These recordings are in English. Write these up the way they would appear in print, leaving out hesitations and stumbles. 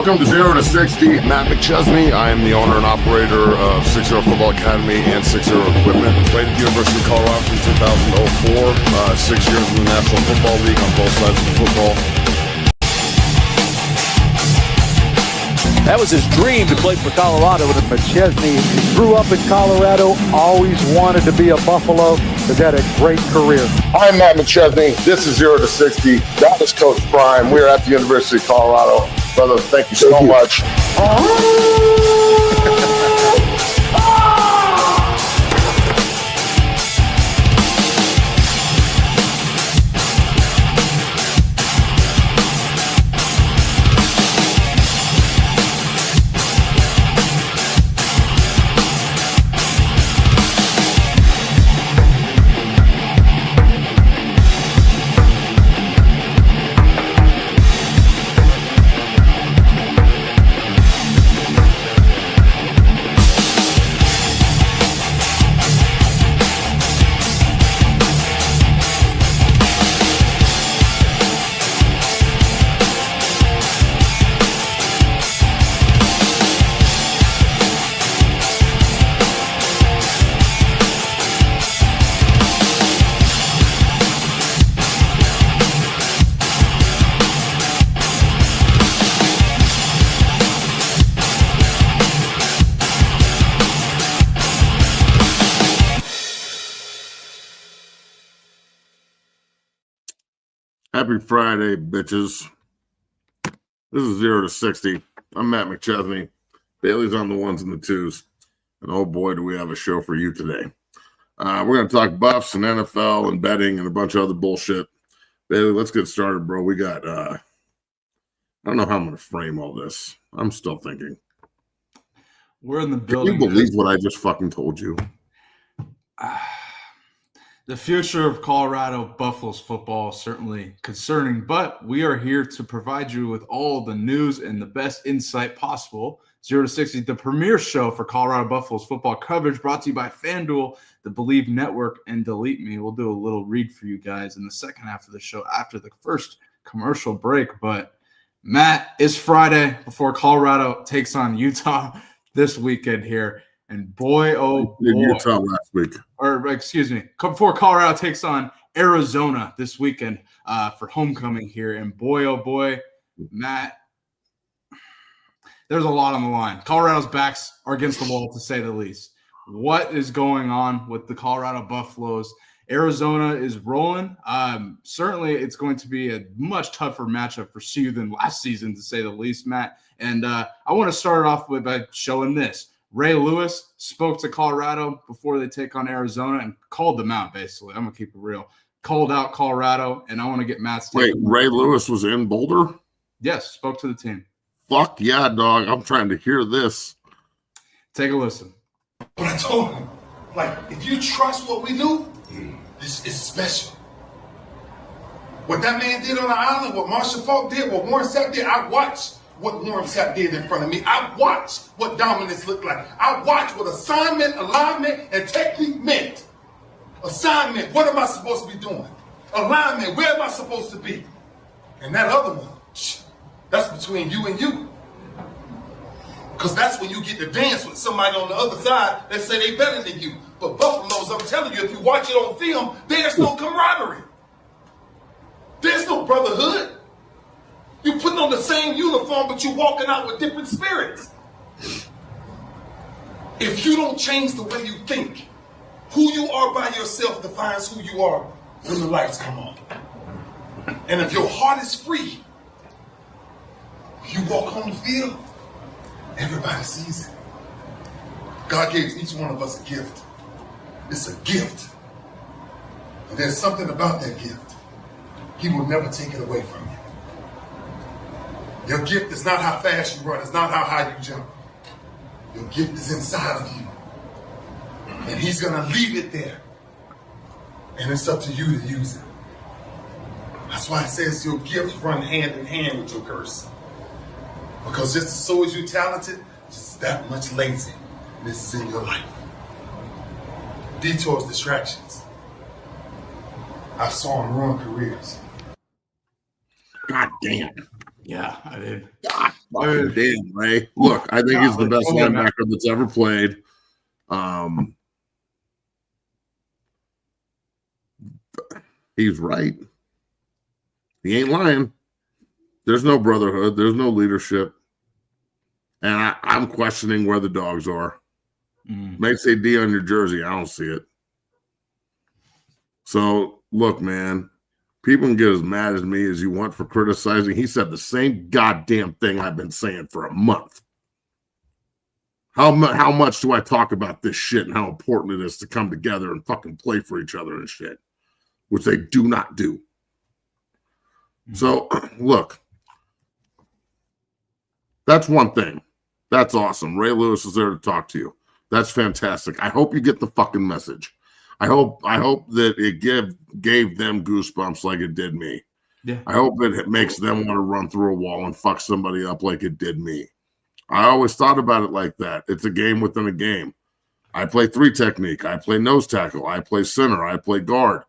Welcome to 0 to 60. Matt McChesney. I am the owner and operator of 60 Football Academy and 60 Recruitment. Played at the University of Colorado from 2004. 6 years in the National Football League on both sides of the football. That was his dream to play for Colorado. And McChesney grew up in Colorado, always wanted to be a Buffalo, has had a great career. I'm Matt McChesney. This is 0 to 60. That is Coach Prime. We're at the University of Colorado. Brother, thank you so much. Happy Friday, bitches. This is 0 to 60. I'm Matt McChesney. Bailey's on the ones and the twos. And oh boy, do we have a show for you today. We're going to talk buffs and NFL and betting and a bunch of other bullshit. Bailey, let's get started, bro. We got, I don't know how I'm going to frame all this. I'm still thinking. We're in the building. Can you believe what I just fucking told you? The future of Colorado Buffaloes football is certainly concerning, but we are here to provide you with all the news and the best insight possible. 0 to 60, the premier show for Colorado Buffaloes football coverage, brought to you by FanDuel, the Believe Network, and Delete Me. We'll do a little read for you guys in the second half of the show after the first commercial break. But Matt, it's Friday before Colorado takes on Utah this weekend here. And boy, oh boy. Utah last week. Or excuse me, before Colorado takes on Arizona this weekend for homecoming here. And boy, oh boy, Matt, there's a lot on the line. Colorado's backs are against the wall, to say the least. What is going on with the Colorado Buffaloes? Arizona is rolling. Certainly, it's going to be a much tougher matchup for CU than last season, to say the least, Matt. And I want to start off by showing this. Ray Lewis spoke to Colorado before they take on Arizona and called them out, basically. I'm going to keep it real. Called out Colorado, and I want to get Matt's take. Wait, Ray Lewis was in Boulder? Yes, spoke to the team. Fuck yeah, dog. I'm trying to hear this. Take a listen. But I told him, like, if you trust what we do, this is special. What that man did on the island, what Marshall Falk did, what Warren Sapp did, I watched what Warren Sapp did in front of me. I watched what dominance looked like. I watched what assignment, alignment, and technique meant. Assignment, what am I supposed to be doing? Alignment, where am I supposed to be? And that other one, that's between you and you. Because that's when you get to dance with somebody on the other side that say they better than you. But Buffaloes, I'm telling you, if you watch it on film, there's no camaraderie. There's no brotherhood. You putting on the same uniform, but you walking out with different spirits. If you don't change the way you think, who you are by yourself defines who you are when the lights come on. And if your heart is free, you walk on the field, everybody sees it. God gave each one of us a gift. It's a gift. And there's something about that gift. He will never take it away from you. Your gift is not how fast you run. It's not how high you jump. Your gift is inside of you. And he's going to leave it there. And it's up to you to use it. That's why it says your gifts run hand in hand with your curse. Because just as so as you're talented, just that much laziness is in your life. Detours, distractions. I saw them ruin careers. God damn. Yeah, I did. God fucking damn, Ray. Look, I think he's the best linebacker that's ever played. He's right. He ain't lying. There's no brotherhood. There's no leadership. And I'm questioning where the dogs are. May say D on your jersey. I don't see it. So, look, man, people can get as mad as me as you want for criticizing. He said the same goddamn thing I've been saying for a month. How much do I talk about this shit and how important it is to come together and fucking play for each other and shit, which they do not do. So, look, that's one thing. That's awesome. Ray Lewis is there to talk to you. That's fantastic. I hope you get the fucking message. I hope that it gave them goosebumps like it did me. Yeah. I hope it makes them want to run through a wall and fuck somebody up like it did me. I always thought about it like that. It's a game within a game. I play 3 technique. I play nose tackle. I play center. I play guard.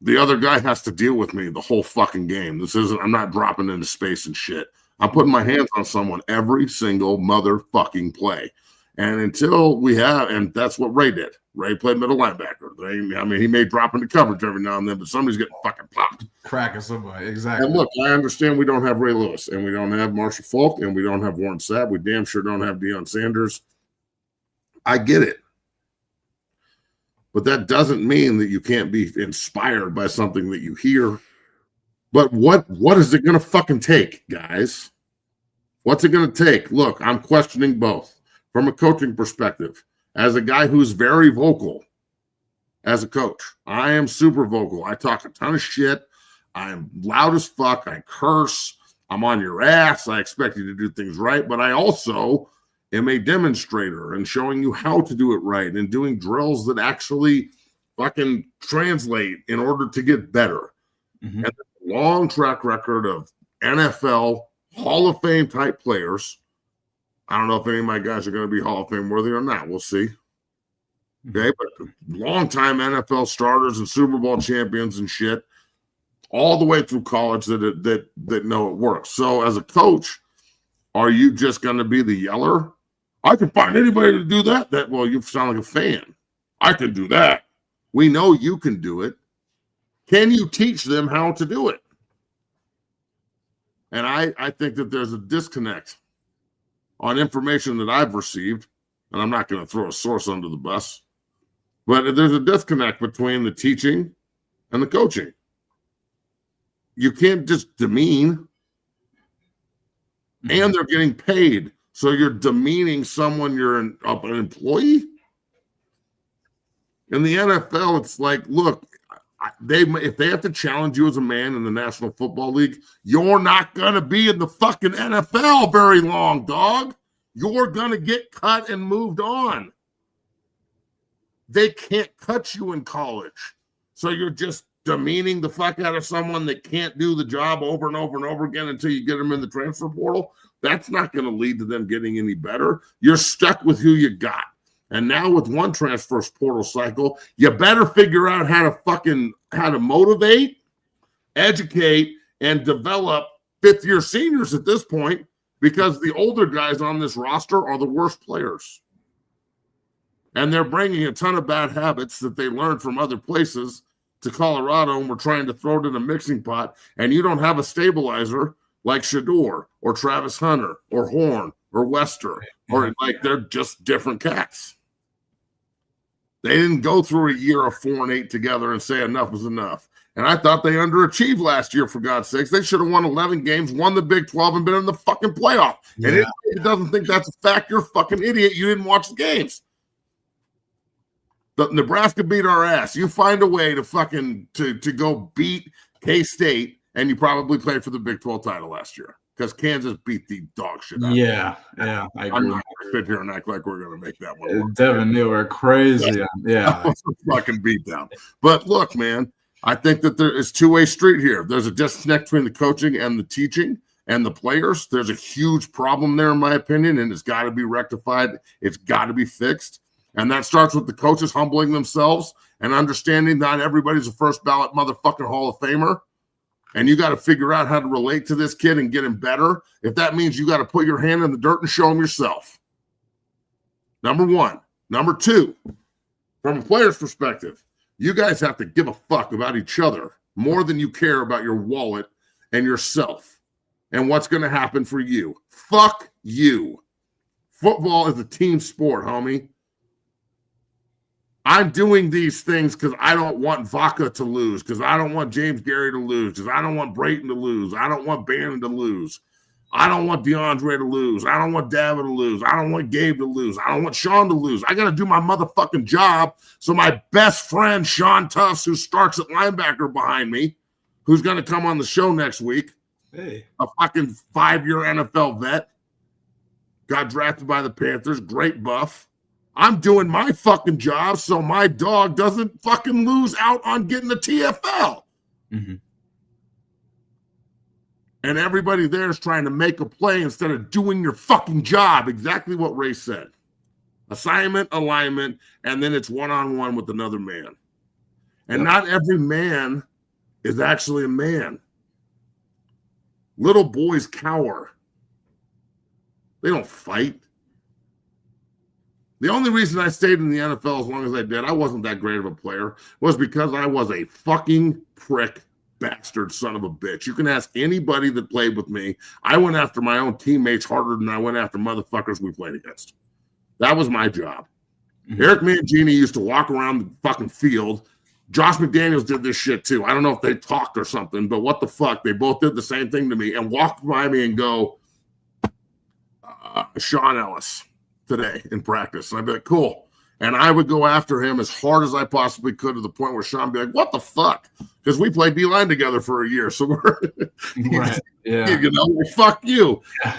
The other guy has to deal with me the whole fucking game. I'm not dropping into space and shit. I'm putting my hands on someone every single motherfucking play. And until we have, and that's what Ray did. Ray played middle linebacker. He may drop into coverage every now and then, but somebody's getting fucking popped. Cracking somebody, exactly. And look, I understand we don't have Ray Lewis, and we don't have Marshall Faulk, and we don't have Warren Sapp. We damn sure don't have Deion Sanders. I get it. But that doesn't mean that you can't be inspired by something that you hear. But what is it going to fucking take, guys? What's it going to take? Look, I'm questioning both. From a coaching perspective, as a guy who's very vocal as a coach, I am super vocal. I talk a ton of shit. I'm loud as fuck. I curse. I'm on your ass. I expect you to do things right. But I also am a demonstrator and showing you how to do it right and doing drills that actually fucking translate in order to get better. And a long track record of NFL Hall of Fame type players. I don't know if any of my guys are going to be Hall of Fame worthy or not. We'll see. Okay, but long-time NFL starters and Super Bowl champions and shit, all the way through college that know it works. So as a coach, are you just going to be the yeller? I can find anybody to do that. Well, you sound like a fan. I can do that. We know you can do it. Can you teach them how to do it? And I think that there's a disconnect on information that I've received, and I'm not going to throw a source under the bus, but there's a disconnect between the teaching and the coaching. You can't just demean, and they're getting paid, so you're demeaning someone you're an employee. In the NFL, it's like, look, if they have to challenge you as a man in the National Football League, you're not going to be in the fucking NFL very long, dog. You're going to get cut and moved on. They can't cut you in college. So you're just demeaning the fuck out of someone that can't do the job over and over and over again until you get them in the transfer portal. That's not going to lead to them getting any better. You're stuck with who you got. And now with one transfer portal cycle, you better figure out how to motivate, educate, and develop fifth-year seniors at this point, because the older guys on this roster are the worst players. And they're bringing a ton of bad habits that they learned from other places to Colorado, and we're trying to throw it in a mixing pot, and you don't have a stabilizer like Shador or Travis Hunter or Horn or Wester, or like they're just different cats. They didn't go through a year of 4-8 together and say enough is enough. And I thought they underachieved last year, for God's sakes. They should have won 11 games, won the Big 12, and been in the fucking playoff. Yeah. And it doesn't think that's a fact. You're a fucking idiot. You didn't watch the games. The Nebraska beat our ass. You find a way to fucking to go beat K-State, and you probably played for the Big 12 title last year because Kansas beat the dog shit out of them. I agree. I'm not going to sit here and act like we're going to make that one work. Devin knew we're crazy. Yeah. That was a fucking beatdown. But look, man, I think that there is two-way street here. There's a disconnect between the coaching and the teaching and the players. There's a huge problem there, in my opinion, and it's got to be rectified. It's got to be fixed. And that starts with the coaches humbling themselves and understanding not everybody's a first ballot motherfucking Hall of Famer. And you got to figure out how to relate to this kid and get him better. If that means you got to put your hand in the dirt and show him yourself. Number one. Number two, from a player's perspective, you guys have to give a fuck about each other more than you care about your wallet and yourself and what's going to happen for you. Fuck you. Football is a team sport, homie. I'm doing these things because I don't want Vaca to lose, because I don't want James Gary to lose, because I don't want Brayton to lose. I don't want Bannon to lose. I don't want DeAndre to lose. I don't want David to lose. I don't want Gabe to lose. I don't want Sean to lose. I got to do my motherfucking job so my best friend, Sean Tufts, who starts at linebacker behind me, who's going to come on the show next week, a fucking 5-year NFL vet, got drafted by the Panthers, great buff. I'm doing my fucking job so my dog doesn't fucking lose out on getting the TFL. Mm-hmm. And everybody there is trying to make a play instead of doing your fucking job. Exactly what Ray said. Assignment, alignment, and then it's one-on-one with another man. And not every man is actually a man. Little boys cower. They don't fight. The only reason I stayed in the NFL as long as I did, I wasn't that great of a player, was because I was a fucking prick bastard son of a bitch. You can ask anybody that played with me. I went after my own teammates harder than I went after motherfuckers we played against. That was my job. Mm-hmm. Eric Mangini used to walk around the fucking field. Josh McDaniels did this shit too. I don't know if they talked or something, but what the fuck? They both did the same thing to me and walked by me and go, Sean Ellis today in practice. And I'd be like, cool. And I would go after him as hard as I possibly could, to the point where Sean would be like, what the fuck? Because we played D-line together for a year. So we're, right. Yeah. You know, like, fuck you. Yeah.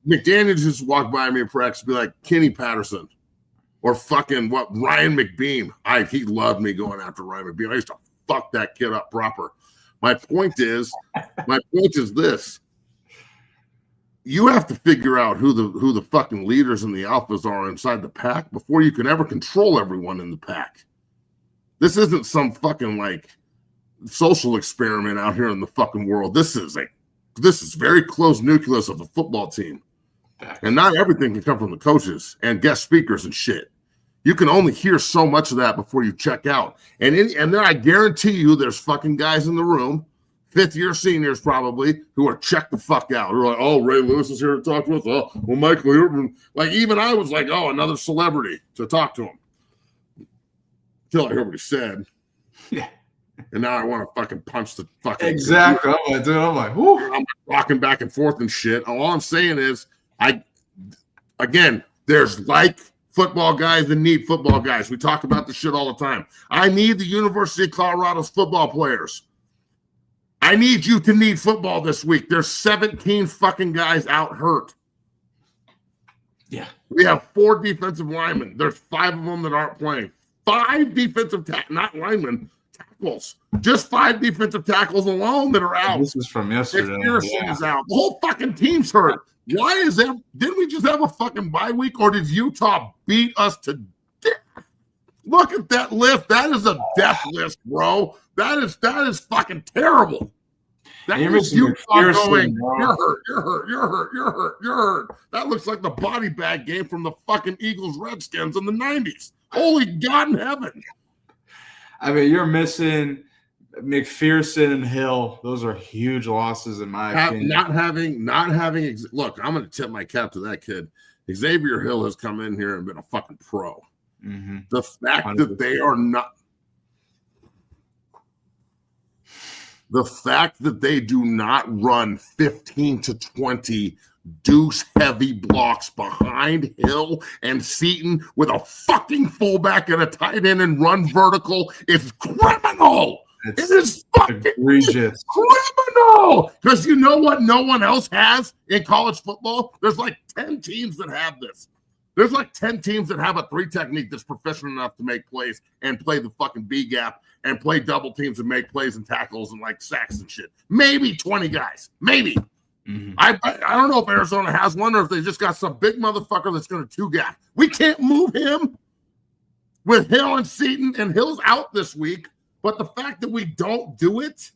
McDaniels just walked by me in practice and be like, Kenny Patterson or fucking Ryan McBeam. He loved me going after Ryan McBeam. I used to fuck that kid up proper. My point is this. You have to figure out who the fucking leaders and the alphas are inside the pack before you can ever control everyone in the pack. This isn't some fucking like social experiment out here in the fucking world. This is very close nucleus of a football team. And not everything can come from the coaches and guest speakers and shit. You can only hear so much of that before you check out. And then I guarantee you there's fucking guys in the room, 5th-year seniors probably, who are checked the fuck out. Who are like, oh, Ray Lewis is here to talk to us. Oh, well, Michael here. Like, even I was like, oh, another celebrity to talk to him. Until I heard what he said. Yeah. And now I want to fucking punch the fucking. Exactly. I'm like, whoo. I'm rocking back and forth and shit. All I'm saying is, there's like football guys and need football guys. We talk about this shit all the time. I need the University of Colorado's football players. I need you to need football this week. There's 17 fucking guys out hurt. Yeah. We have 4 defensive linemen. There's 5 of them that aren't playing. 5 defensive not linemen, tackles. Just 5 defensive tackles alone that are out. This is from yesterday. Pearson is out. The whole fucking team's hurt. Why is that? Didn't we just have a fucking bye week, or did Utah beat us to death? Look at that list. That is a death list, bro. That is fucking terrible. That is Utah going, you're hurt. That looks like the body bag game from the fucking Eagles Redskins in the 90s. Holy God in heaven. I mean, you're missing McPherson and Hill. Those are huge losses in my opinion. Not having. Look, I'm going to tip my cap to that kid. Xavier Hill has come in here and been a fucking pro. Mm-hmm. The fact 100%. That they are not. The fact that they do not run 15 to 20 deuce-heavy blocks behind Hill and Seaton with a fucking fullback and a tight end and run vertical is criminal. It is fucking egregious. Criminal. Because you know what no one else has in college football? There's like 10 teams that have this. There's like 10 teams that have a 3 technique that's proficient enough to make plays and play the fucking B gap and play double teams and make plays and tackles and like sacks and shit. Maybe 20 guys. Maybe. Mm-hmm. I don't know if Arizona has one or if they just got some big motherfucker that's going to 2-gap. We can't move him with Hill and Seaton, and Hill's out this week. But the fact that we don't do it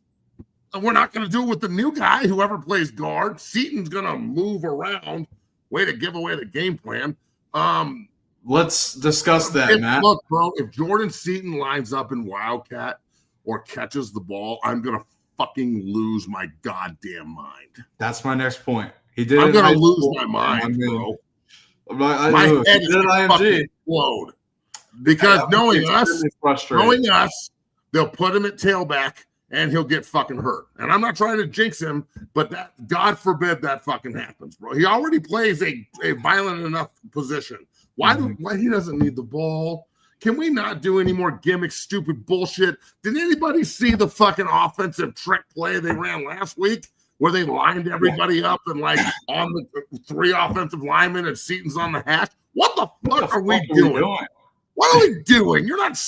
we're not going to do it with the new guy, whoever plays guard. Seaton's going to move around. Way to give away the game plan. Let's discuss that, Matt. Look, bro, if Jordan Seaton lines up in Wildcat or catches the ball, I'm going to fucking lose my goddamn mind. That's my next point. He did. I'm going to lose my mind, bro. My head is fucking explode. Because knowing us, they'll put him at tailback and he'll get fucking hurt. And I'm not trying to jinx him, but that, God forbid that fucking happens, bro. He already plays a violent enough position. Why he doesn't need the ball? Can we not do any more gimmick, stupid bullshit? Did anybody see the fucking offensive trick play they ran last week where they lined everybody up and like on the 3 offensive linemen and Seaton's on the hash? What the fuck are we doing? What are we doing? You're not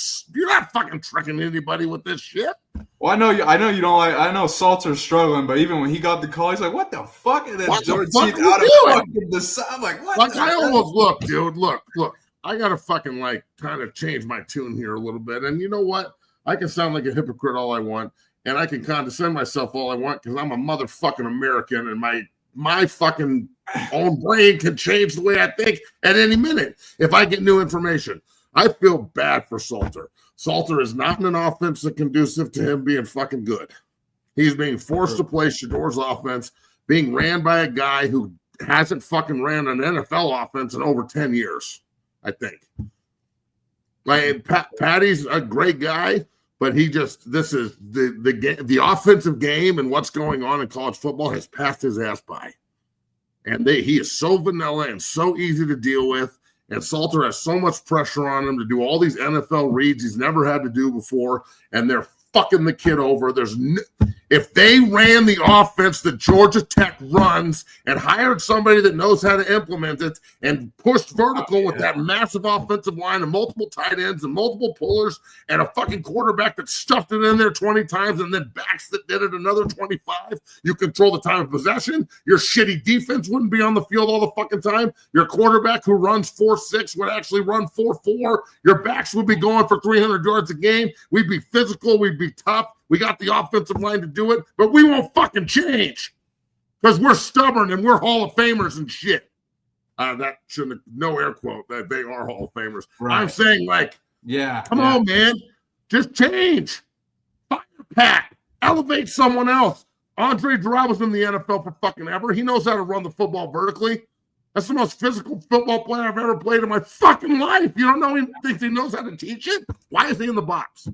fucking tricking anybody with this shit. Well, I know you don't like. I know Salter's struggling, but even when he got the call, he's like, "What the fuck?" And then Jordan Seaton out of fucking the side. I'm like, "What?" Like I almost look, dude. Look. I gotta fucking like kind of change my tune here a little bit. And you know what? I can sound like a hypocrite all I want, and I can condescend myself all I want because I'm a motherfucking American, and my fucking own brain can change the way I think at any minute if I get new information. I feel bad for Salter. Salter is not in an offense that conducive to him being fucking good. He's being forced to play Shador's offense, being ran by a guy who hasn't fucking ran an NFL offense in over 10 years, I think. Like Patty's a great guy, but this is the offensive game and what's going on in college football has passed his ass by. And he is so vanilla and so easy to deal with. And Salter has so much pressure on him to do all these NFL reads he's never had to do before, and they're fucking the kid over. If they ran the offense that Georgia Tech runs and hired somebody that knows how to implement it and pushed vertical with that massive offensive line and multiple tight ends and multiple pullers and a fucking quarterback that stuffed it in there 20 times and then backs that did it another 25, you control the time of possession. Your shitty defense wouldn't be on the field all the fucking time. Your quarterback who runs 4.6 would actually run 4.4. Your backs would be going for 300 yards a game. We'd be physical. We'd be tough. We got the offensive line to do it, but we won't fucking change because we're stubborn and we're Hall of Famers and shit. That shouldn't have, no air quote that they are Hall of Famers. Right. I'm saying come on, man, just change. Fire Pat, elevate someone else. Andre Durant was in the NFL for fucking ever. He knows how to run the football vertically. That's the most physical football player I've ever played in my fucking life. You don't know he thinks he knows how to teach it? Why is he in the box?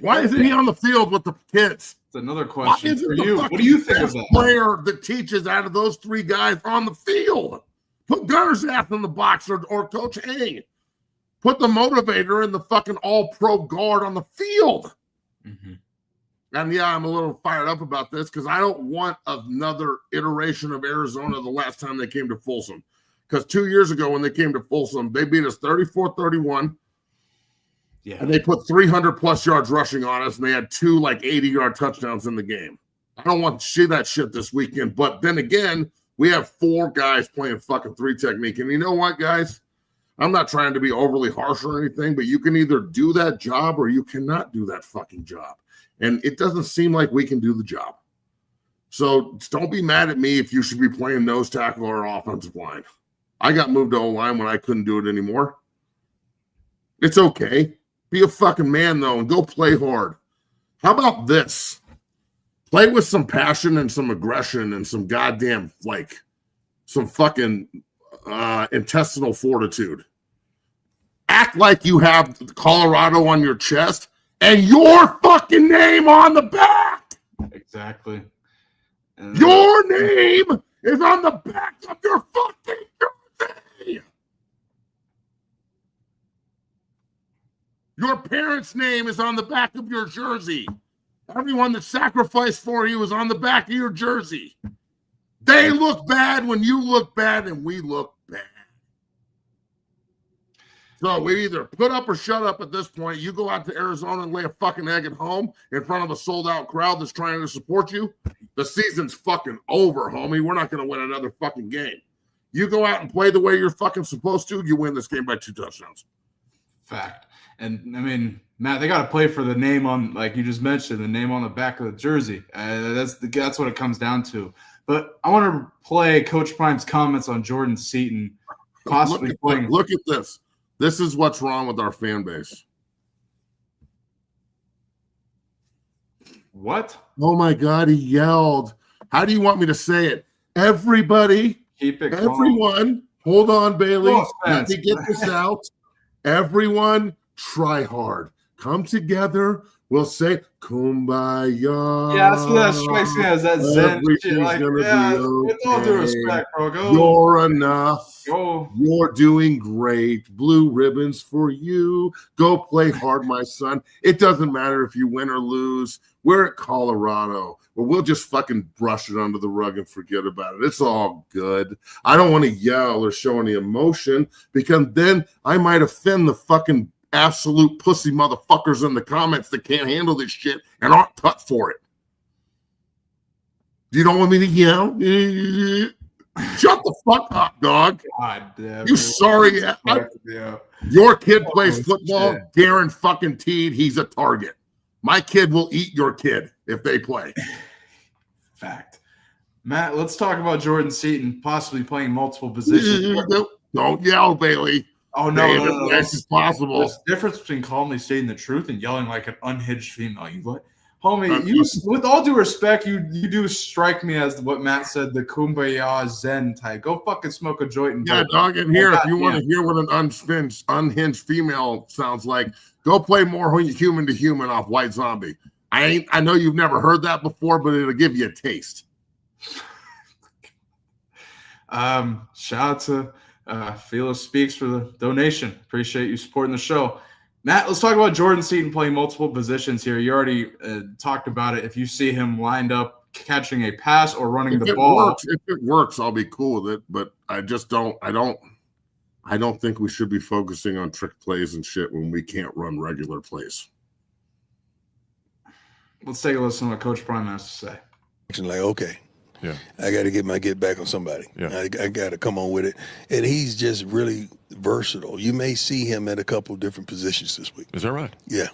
Why isn't he on the field with the kids? It's another question for you. What do you think of that? Player that teaches out of those 3 guys on the field. Put Gunnersath in the box or Coach Hang. Put the motivator in the fucking all-pro guard on the field. Mm-hmm. And yeah, I'm a little fired up about this because I don't want another iteration of Arizona the last time they came to Folsom. Because 2 years ago when they came to Folsom, they beat us 34-31. Yeah. And they put 300-plus yards rushing on us, and they had 2 80-yard touchdowns in the game. I don't want to see that shit this weekend. But then again, we have 4 guys playing fucking 3 technique. And you know what, guys? I'm not trying to be overly harsh or anything, but you can either do that job or you cannot do that fucking job. And it doesn't seem like we can do the job. So don't be mad at me if you should be playing nose tackle or offensive line. I got moved to O-line when I couldn't do it anymore. It's okay. Be a fucking man, though, and go play hard. How about this? Play with some passion and some aggression and some goddamn, some fucking intestinal fortitude. Act like you have Colorado on your chest and your fucking name on the back. Exactly. And your name is on the back of your fucking jersey. Your parents' name is on the back of your jersey. Everyone that sacrificed for you is on the back of your jersey. They look bad when you look bad, and we look bad. So we either put up or shut up at this point. You go out to Arizona and lay a fucking egg at home in front of a sold-out crowd that's trying to support you. The season's fucking over, homie. We're not going to win another fucking game. You go out and play the way you're fucking supposed to, you win this game by 2 touchdowns. Fact. And I mean, Matt, they got to play for the name on, like you just mentioned, the name on the back of the jersey. That's what it comes down to. But I want to play Coach Prime's comments on Jordan Seaton possibly playing. Look at this. This is what's wrong with our fan base. What? Oh my God, he yelled. How do you want me to say it? Everybody, Keep it everyone, hold on, Bailey. No Let offense. me get this out. Everyone, try hard. Come together. We'll say kumbaya. Yeah, that's what that strikes me as, that Zen shit. Everything's Like, gonna yeah, be with all due okay. respect, bro. Go. You're enough. Go. You're doing great. Blue ribbons for you. Go play hard, my son. It doesn't matter if you win or lose. We're at Colorado, where we'll just fucking brush it under the rug and forget about it. It's all good. I don't want to yell or show any emotion, because then I might offend the fucking absolute pussy motherfuckers in the comments that can't handle this shit and aren't cut for it. You don't want me to yell? Shut the fuck up, dog. God damn. You sorry ass. Yeah. Your kid plays football, shit. Darren fucking Teed, he's a target. My kid will eat your kid if they play. Fact. Matt, let's talk about Jordan Seaton possibly playing multiple positions. Don't yell, Bailey. Oh, no. Say it as nice as possible. There's a difference between calmly stating the truth and yelling like an unhinged female. You like, homie, you, with all due respect, you do strike me as what Matt said, the kumbaya zen type. Go fucking smoke a joint and Yeah, vote. dog, in here, Oh, if you want to goddamn. hear what an unhinged female sounds like, go play more human to human off White Zombie. I know you've never heard that before, but it'll give you a taste. Shout out to Philo Speaks for the donation. Appreciate you supporting the show. Matt, let's talk about Jordan Seaton playing multiple positions here. You already talked about it. If you see him lined up catching a pass or running the ball. If it works, I'll be cool with it. But I just don't. I don't think we should be focusing on trick plays and shit when we can't run regular plays. Let's take a listen to what Coach Prime has to say. Like, okay, Yeah. I got to get my get back on somebody. Yeah. I got to come on with it. And he's just really versatile. You may see him at a couple different positions this week. Is that right? Yeah.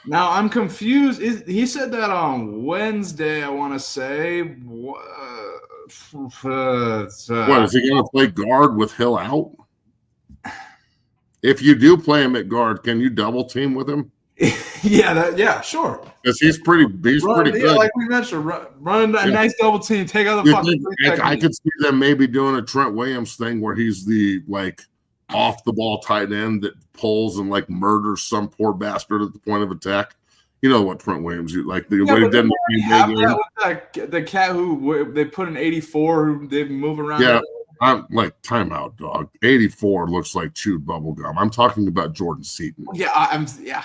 Now, I'm confused. He said that on Wednesday, I want to say. What, is he going to play guard with Hill out? If you do play him at guard, can you double team with him? Yeah, sure. Because he's pretty good. Like we mentioned, run a nice double team, take out the fucking. I could see them maybe doing a Trent Williams thing where he's the like off the ball tight end that pulls and like murders some poor bastard at the point of attack. You know what Trent Williams like the way he did the cat who they put in 84 who they move around. Yeah, I'm like timeout, dog. 84 looks like chewed bubble gum. I'm talking about Jordan Seaton. Yes. Yeah.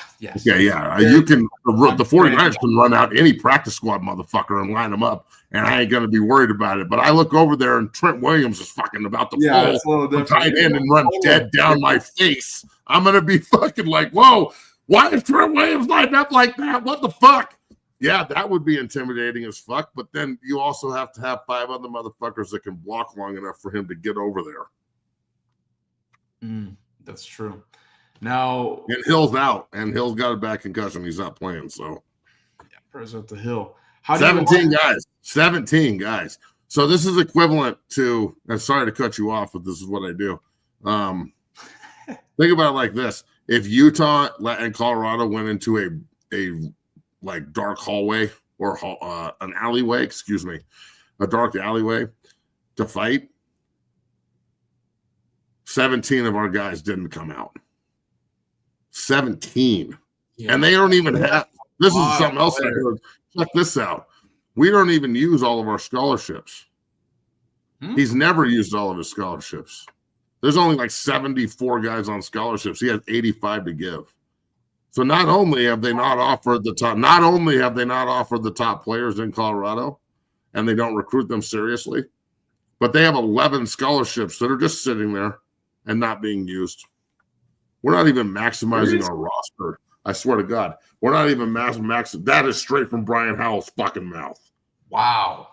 You can the 49ers can run out any practice squad motherfucker and line them up, and I ain't gonna be worried about it. But I look over there and Trent Williams is fucking about to it's a pull little the different. tight end and run dead down my face. I'm gonna be fucking like, whoa, why is Trent Williams lined up like that? What the fuck? Yeah, that would be intimidating as fuck. But then you also have to have 5 other motherfuckers that can block long enough for him to get over there. That's true. Now, And Hill's out, and Hill's got a back concussion. He's not playing. So, prayers up the hill. 17 guys. So this is equivalent to. I'm sorry to cut you off, but this is what I do. Think about it like this: if Utah and Colorado went into a like dark hallway or an alleyway, a dark alleyway to fight, 17 of our guys didn't come out. 17. And they don't even have, this is something else I heard. Check this out. We don't even use all of our scholarships. He's never used all of his scholarships. There's only like 74 guys on scholarships. He has 85 to give. So not only have they not offered the top players in Colorado, and they don't recruit them seriously, but they have 11 scholarships that are just sitting there and not being used. We're not even maximizing our roster. I swear to God, we're not even maximizing. That is straight from Brian Howell's fucking mouth. Wow.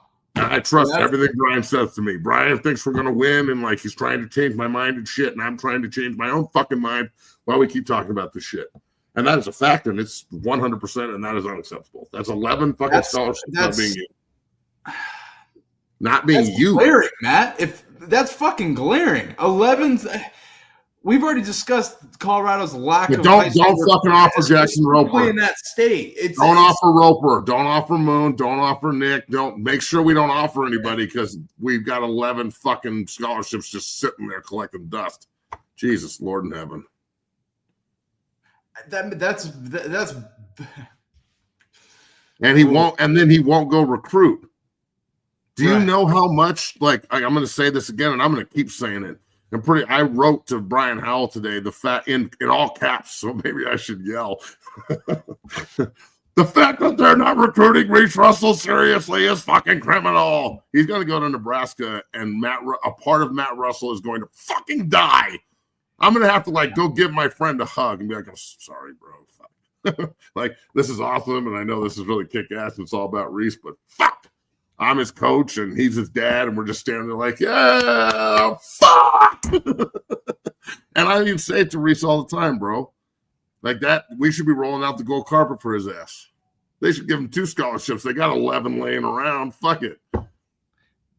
And I trust everything Brian says to me. Brian thinks we're going to win, and like he's trying to change my mind and shit, and I'm trying to change my own fucking mind while we keep talking about this shit. And that is a fact, and it's 100%, and that is unacceptable. That's 11 fucking scholarships not being used. Not being used. Glaring, Matt. If that's fucking glaring. 11. We've already discussed Colorado's lack of. Don't fucking offer Jackson Roper in that state. Don't offer Roper. Don't offer Moon. Don't offer Nick. Don't make sure we don't offer anybody because we've got 11 fucking scholarships just sitting there collecting dust. Jesus, Lord in heaven. That's. And he won't. And then he won't go recruit. Do you know how much? Like I'm going to say this again, and I'm going to keep saying it. I wrote to Brian Howell today the fact in all caps, so maybe I should yell. The fact that they're not recruiting Reese Russell seriously is fucking criminal. He's going to go to Nebraska, and a part of Matt Russell is going to fucking die. I'm going to have to go give my friend a hug and be like, I'm sorry, bro. Like, this is awesome, and I know this is really kick-ass, and it's all about Reese, but fuck. I'm his coach and he's his dad, and we're just standing there like, yeah, fuck. And I even say it to Reese all the time, bro. Like that, we should be rolling out the gold carpet for his ass. They should give him 2 scholarships. They got 11 laying around. Fuck it.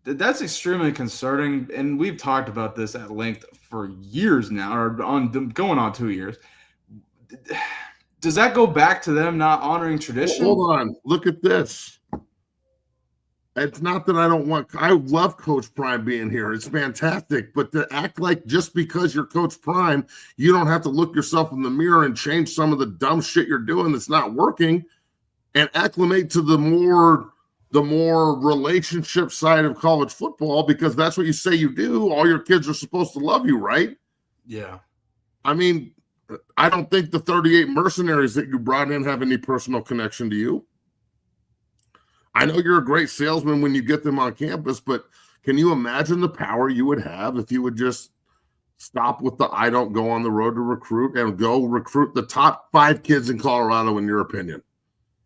That's extremely concerning, and we've talked about this at length for years now, or going on 2 years. Does that go back to them not honoring tradition? Hold on. Look at this. It's not that I love Coach Prime being here. It's fantastic. But to act like just because you're Coach Prime, you don't have to look yourself in the mirror and change some of the dumb shit you're doing that's not working and acclimate to the more relationship side of college football, because that's what you say you do. All your kids are supposed to love you, right? Yeah. I mean, I don't think the 38 mercenaries that you brought in have any personal connection to you. I know you're a great salesman when you get them on campus, but can you imagine the power you would have if you would just stop with the I don't go on the road to recruit and go recruit the top 5 kids in Colorado, in your opinion?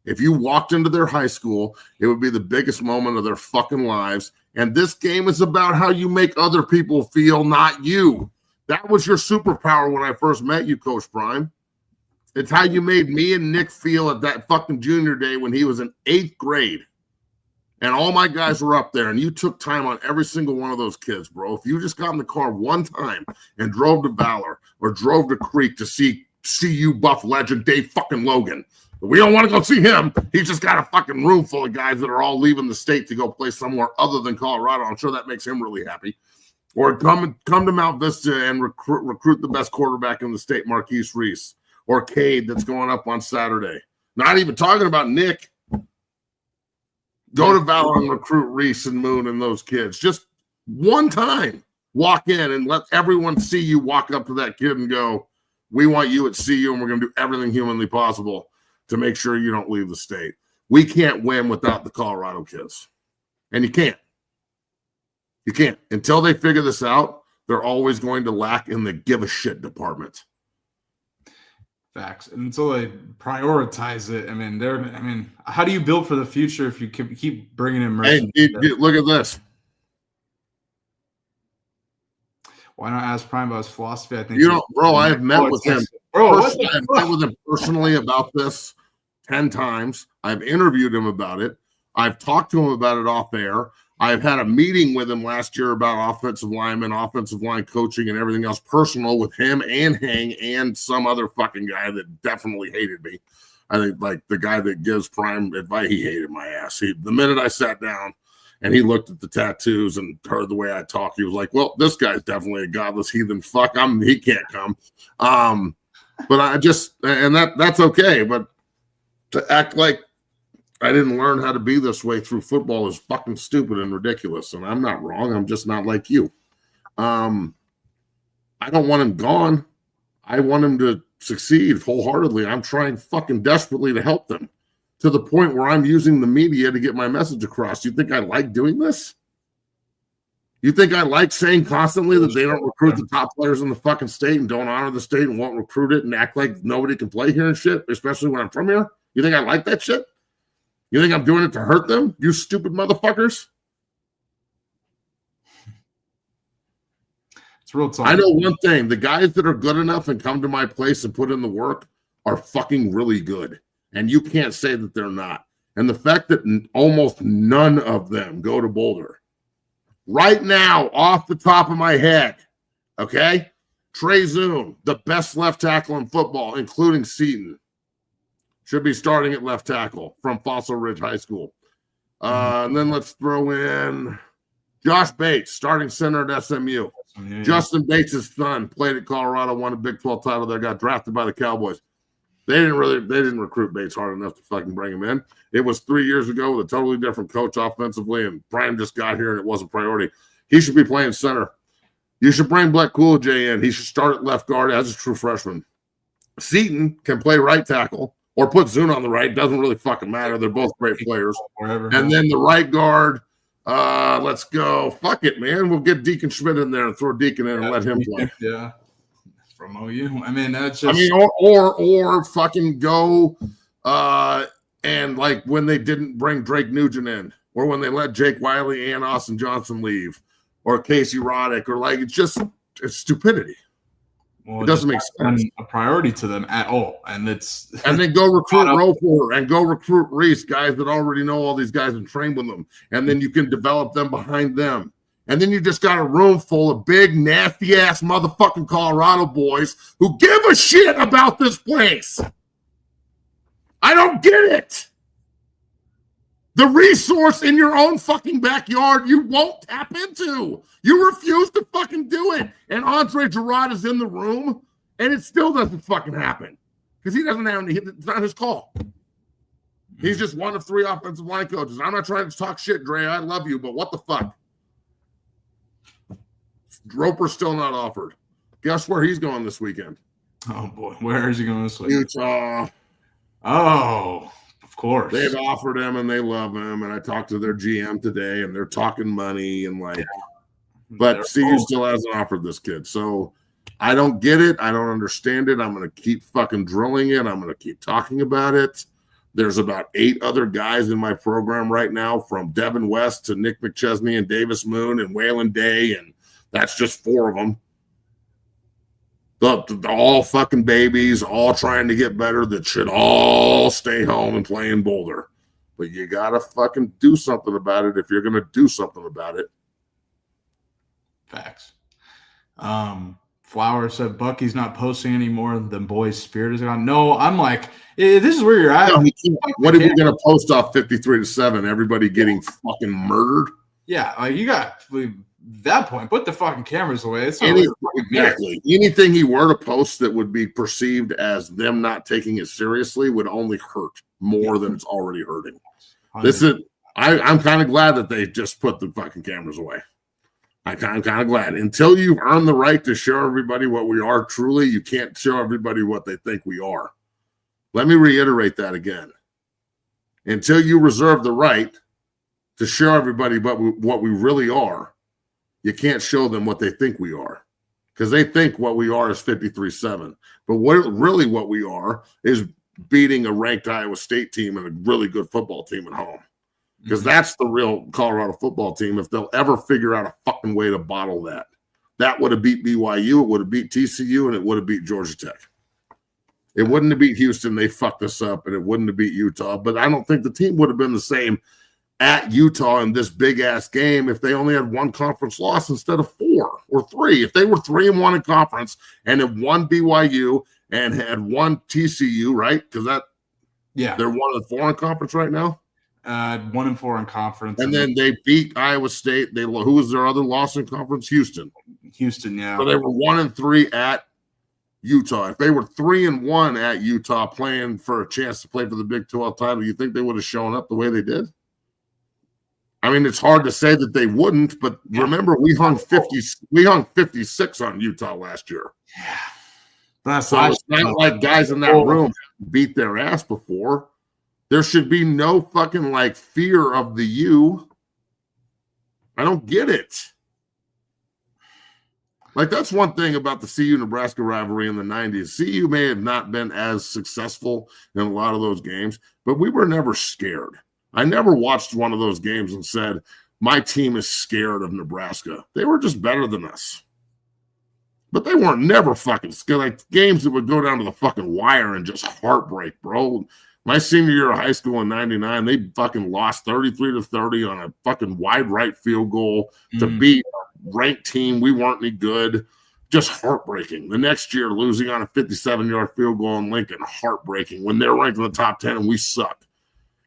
If you walked into their high school, it would be the biggest moment of their fucking lives. And this game is about how you make other people feel, not you. That was your superpower when I first met you, Coach Prime. It's how you made me and Nick feel at that fucking junior day when he was in 8th grade. And all my guys were up there, and you took time on every single one of those kids, bro. If you just got in the car one time and drove to Valor or drove to Creek to see CU Buff legend Dave fucking Logan, but we don't want to go see him. He's just got a fucking room full of guys that are all leaving the state to go play somewhere other than Colorado. I'm sure that makes him really happy. Or come to Mount Vista and recruit the best quarterback in the state, Marquise Reese, or Cade that's going up on Saturday. Not even talking about Nick. Go to Valor and recruit Reese and Moon and those kids. Just one time, walk in and let everyone see you walk up to that kid and go, we want you at CU, and we're going to do everything humanly possible to make sure you don't leave the state. We can't win without the Colorado kids. And you can't. You can't. Until they figure this out, they're always going to lack in the give a shit department. Facts. And until they prioritize it, I mean, how do you build for the future if you keep bringing in mercenaries? Hey, look at this. Why not ask Prime about his philosophy? I think you don't, bro. I have met with him. I've met with him personally about this 10 times. I've interviewed him about it. I've talked to him about it off air. I've had a meeting with him last year about offensive line coaching, and everything else personal with him and Hang and some other fucking guy that definitely hated me. I think like the guy that gives Prime advice, he hated my ass. The minute I sat down and he looked at the tattoos and heard the way I talk, he was like, well, this guy's definitely a godless heathen fuck. He can't come. But I just, and that's okay. But to act like I didn't learn how to be this way through football is fucking stupid and ridiculous. And I'm not wrong. I'm just not like you. I don't want him gone. I want him to succeed wholeheartedly. I'm trying fucking desperately to help them to the point where I'm using the media to get my message across. You think I like doing this? You think I like saying constantly that they don't recruit the top players in the fucking state and don't honor the state and won't recruit it and act like nobody can play here and shit, especially when I'm from here? You think I like that shit? You think I'm doing it to hurt them? You stupid motherfuckers. real talk. I know one thing. The guys that are good enough and come to my place and put in the work are fucking really good. And you can't say that they're not. And the fact that almost none of them go to Boulder. Right now, off the top of my head, okay? Trey Zoom, the best left tackle in football, including Seaton, should be starting at left tackle from Fossil Ridge High School. And then let's throw in Josh Bates, starting center at SMU. Yeah. Justin Bates' son played at Colorado, won a Big 12 title there, got drafted by the Cowboys. They didn't recruit Bates hard enough to fucking bring him in. It was 3 years ago with a totally different coach offensively, and Brian just got here and it wasn't priority. He should be playing center. You should bring Black Coolidge in. He should start at left guard as a true freshman. Seaton can play right tackle or put Zune on the right. Doesn't really fucking matter. They're both great players. Wherever. And then the right guard, let's go. Fuck it, man. We'll get Deacon Schmidt in there and throw Deacon in and let him play. Yeah. From OU. I mean, that's just. Or fucking go and like when they didn't bring Drake Nugent in, or when they let Jake Wiley and Austin Johnson leave, or Casey Roddick, or like it's stupidity. Well, it doesn't make sense. A priority to them at all, and then go recruit Roper and go recruit Reese, guys that already know all these guys and train with them, and then you can develop them behind them. And then you just got a room full of big, nasty-ass motherfucking Colorado boys who give a shit about this place. I don't get it. The resource in your own fucking backyard you won't tap into. You refuse to fucking do it. And Andre Gerard is in the room, and it still doesn't fucking happen. Because he doesn't have any, it's not his call. He's just one of 3 offensive line coaches. I'm not trying to talk shit, Dre. I love you, but what the fuck? Roper's still not offered. Guess where he's going this weekend? Oh, boy. Where is he going this weekend? Utah. Oh, of course. They've offered him, and they love him. And I talked to their GM today, and they're talking money and like. Yeah. But CU still hasn't offered this kid. So I don't get it. I don't understand it. I'm going to keep fucking drilling it. I'm going to keep talking about it. There's about 8 other guys in my program right now, from Devin West to Nick McChesney and Davis Moon and Waylon Day, and that's just 4 of them. They're all fucking babies, all trying to get better, that should all stay home and play in Boulder. But you got to fucking do something about it if you're going to do something about it. Facts. Flower said Bucky's not posting anymore. The boys' spirit is gone. No, I'm like, this is where you're at. No, what are we going to post off 53-7? Everybody getting fucking murdered? Yeah, like you got that point. Put the fucking cameras away. It's exactly. Anything he were to post that would be perceived as them not taking it seriously would only hurt more than it's already hurting. 100%. I'm kind of glad that they just put the fucking cameras away. I'm kind of glad. Until you earn the right to show everybody what we are truly, you can't show everybody what they think we are. Let me reiterate that again. Until you reserve the right to show everybody what we really are, you can't show them what they think we are. Because they think what we are is 53-7. But what we are is beating a ranked Iowa State team and a really good football team at home. Because that's the real Colorado football team. If they'll ever figure out a fucking way to bottle that, that would have beat BYU, it would have beat TCU, and it would have beat Georgia Tech. It wouldn't have beat Houston. They fucked us up, and it wouldn't have beat Utah. But I don't think the team would have been the same at Utah in this big-ass game if they only had 1 conference loss instead of 4 or 3. If they were 3-1 in conference and had won BYU and had won TCU, right? Because they're 1-4 in conference right now. 1-4 in conference, and then they beat Iowa State. Who was their other loss in conference? Houston, yeah. So they were 1-3 at Utah. If they were 3-1 at Utah, playing for a chance to play for the Big 12 title, you think they would have shown up the way they did? I mean, it's hard to say that they wouldn't, but remember, we hung 56 on Utah last year. Yeah, so it's not like guys in that room beat their ass before. There should be no fucking like fear of the U. I don't get it. Like, that's one thing about the CU-Nebraska rivalry in the 90s. CU may have not been as successful in a lot of those games, but we were never scared. I never watched one of those games and said, my team is scared of Nebraska. They were just better than us. But they weren't never fucking skill. Like games that would go down to the fucking wire and just heartbreak, bro. My senior year of high school in '99, they fucking lost 33-30 on a fucking wide right field goal to beat a ranked team. We weren't any good. Just heartbreaking. The next year, losing on a 57-yard field goal in Lincoln, heartbreaking when they're ranked in the top 10 and we suck.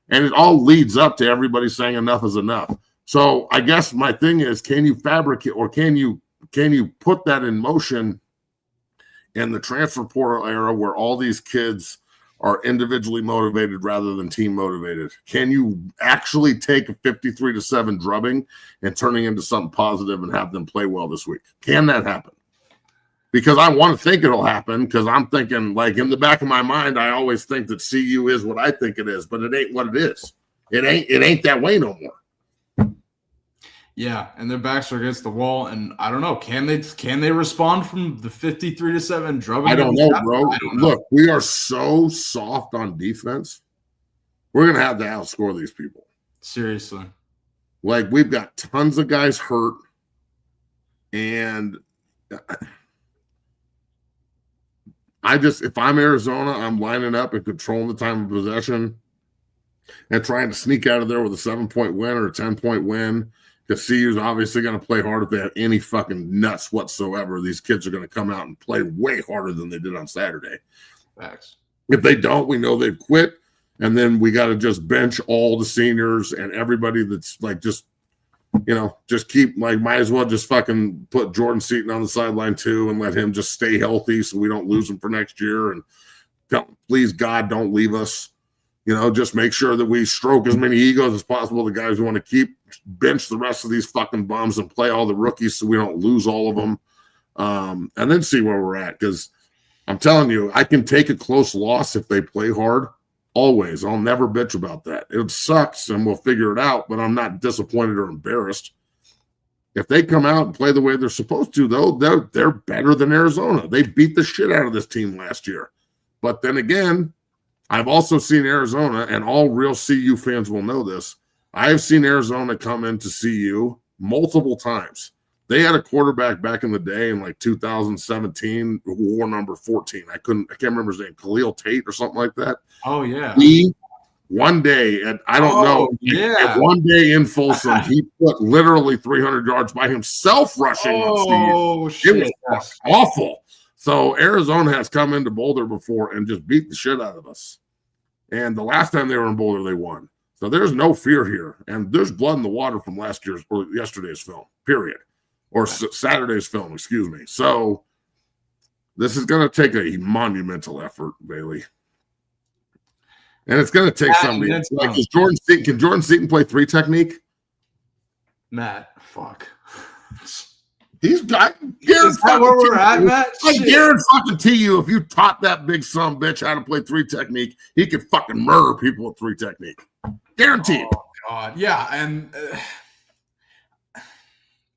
And it all leads up to everybody saying enough is enough. So I guess my thing is, can you fabricate or can you put that in motion in the transfer portal era where all these kids are individually motivated rather than team motivated? Can you actually take a 53-7 drubbing and turning into something positive and have them play well this week? Can that happen? Because I want to think it'll happen, because I'm thinking, like, in the back of my mind, I always think that CU is what I think it is, but it ain't what it is. It ain't that way no more. Yeah, and their backs are against the wall, and I don't know. Can they respond from the 53-7 drubbing? I don't know, bro. Look, we are so soft on defense. We're gonna have to outscore these people. Seriously. Like, we've got tons of guys hurt, and if I'm Arizona, I'm lining up and controlling the time of possession and trying to sneak out of there with a 7-point win or a 10-point win. Because CU's obviously going to play hard if they have any fucking nuts whatsoever. These kids are going to come out and play way harder than they did on Saturday. Facts. If they don't, we know they've quit. And then we got to just bench all the seniors and everybody that's like just keep, like, might as well just fucking put Jordan Seaton on the sideline too and let him just stay healthy so we don't lose him for next year. And please, God, don't leave us. Just make sure that we stroke as many egos as possible. The guys we want to keep, bench the rest of these fucking bums and play all the rookies so we don't lose all of them. And then see where we're at. Because I'm telling you, I can take a close loss if they play hard. Always. I'll never bitch about that. It sucks and we'll figure it out, but I'm not disappointed or embarrassed. If they come out and play the way they're supposed to, though, they're better than Arizona. They beat the shit out of this team last year. But then again, I've also seen Arizona, and all real CU fans will know this. I have seen Arizona come into CU multiple times. They had a quarterback back in the day in like 2017 who wore number 14. I can't remember his name, Khalil Tate or something like that. Oh, yeah. One day, and I don't know, one day in Folsom, he put literally 300 yards by himself rushing on CU. Shit. It was awful. So Arizona has come into Boulder before and just beat the shit out of us. And the last time they were in Boulder, they won. So there's no fear here. And there's blood in the water from last year's or yesterday's film, period. Or Saturday's film, excuse me. So this is going to take a monumental effort, Bailey. And it's going to take somebody. Like, can Jordan Seaton play 3 technique? Matt, fuck. Is that where we're at, Matt? I guarantee you, if you taught that big son bitch how to play 3 technique, he could fucking murder people with 3 technique. Guaranteed. Oh, God. Yeah, and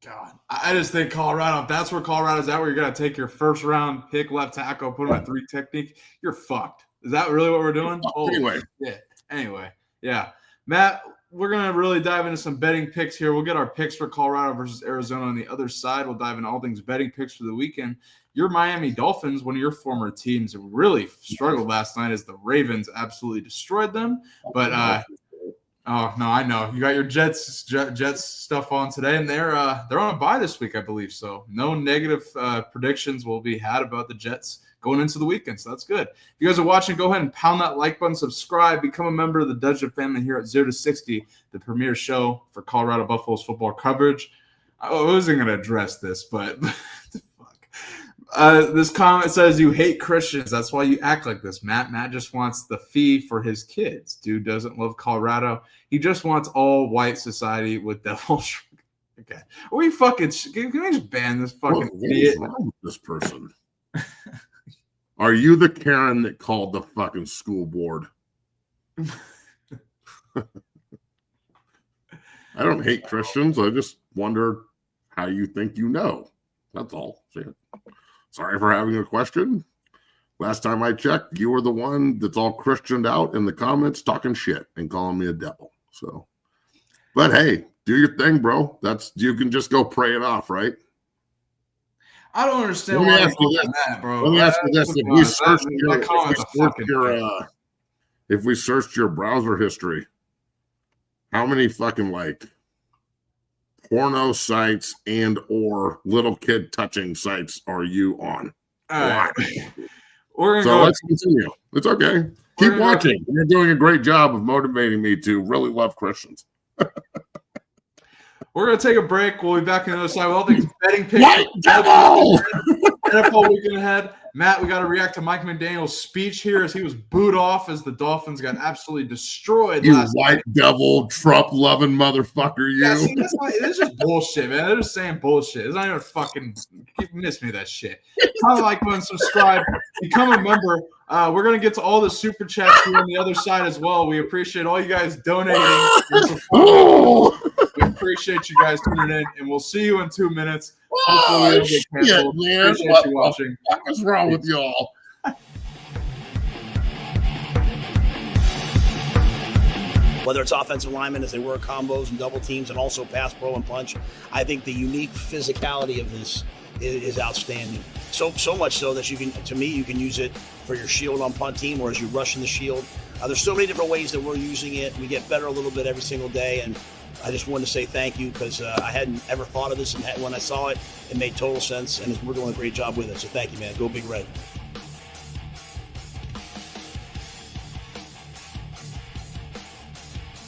God, I just think Colorado, if that's where Colorado's at, where you're going to take your first round pick left tackle, put him at 3 technique, you're fucked. Is that really what we're doing? Anyway, yeah. Matt, we're going to really dive into some betting picks here. We'll get our picks for Colorado versus Arizona on the other side. We'll dive into all things betting picks for the weekend. Your Miami Dolphins, one of your former teams, really struggled last night as the Ravens absolutely destroyed them. But, oh, no, I know. You got your Jets stuff on today, and they're on a bye this week, I believe. So no negative predictions will be had about the Jets going into the weekend, so that's good. If you guys are watching, go ahead and pound that like button, subscribe, become a member of the Dudgeon family here at 0 to 60, the premier show for Colorado Buffaloes football coverage. I wasn't going to address this, but fuck. This comment says you hate Christians. That's why you act like this, Matt. Matt just wants the fee for his kids. Dude doesn't love Colorado. He just wants all white society with devil. Okay. We fucking can we just ban this fucking idiot? What is wrong with this person? Are you the Karen that called the fucking school board? I don't hate Christians. I just wonder how you think you know. That's all. Sorry for having a question. Last time I checked, you were the one that's all Christianed out in the comments talking shit and calling me a devil. So, but hey, do your thing, bro. You can just go pray it off, right? I don't understand Let me why ask you you're this. that, bro. Let me ask you this: Let's be if we honest, searched that comment's a fucking joke. if we searched your browser history, how many fucking like porno sites and or little kid touching sites are you on? All right. So let's continue. It's okay. Keep watching. You're doing a great job of motivating me to really love Christians. We're going to take a break. We'll be back on the other side with all things betting picks. White Devil! NFL weekend ahead. Matt, we got to react to Mike McDaniel's speech here as he was booed off as the Dolphins got absolutely destroyed You last white night. devil, Trump-loving motherfucker, you. Yeah, see, it's just bullshit, man. They're just saying bullshit. It's not even fucking – miss me that shit. Kind of like when subscribe, become a member. We're going to get to all the super chats here on the other side as well. We appreciate all you guys donating. We appreciate you guys tuning in, and we'll see you in 2 minutes. Hopefully we don't get canceled. Man. Appreciate you watching. What's wrong with y'all? Whether it's offensive linemen as they work combos and double teams and also pass pro and punch, I think the unique physicality of this is outstanding. So much so that you can use it for your shield on punt team or as you rush in the shield. There's so many different ways that we're using it. We get better a little bit every single day, and I just wanted to say thank you because I hadn't ever thought of this, and when I saw it, it made total sense, and we're doing a great job with it. So thank you, man. Go Big Red.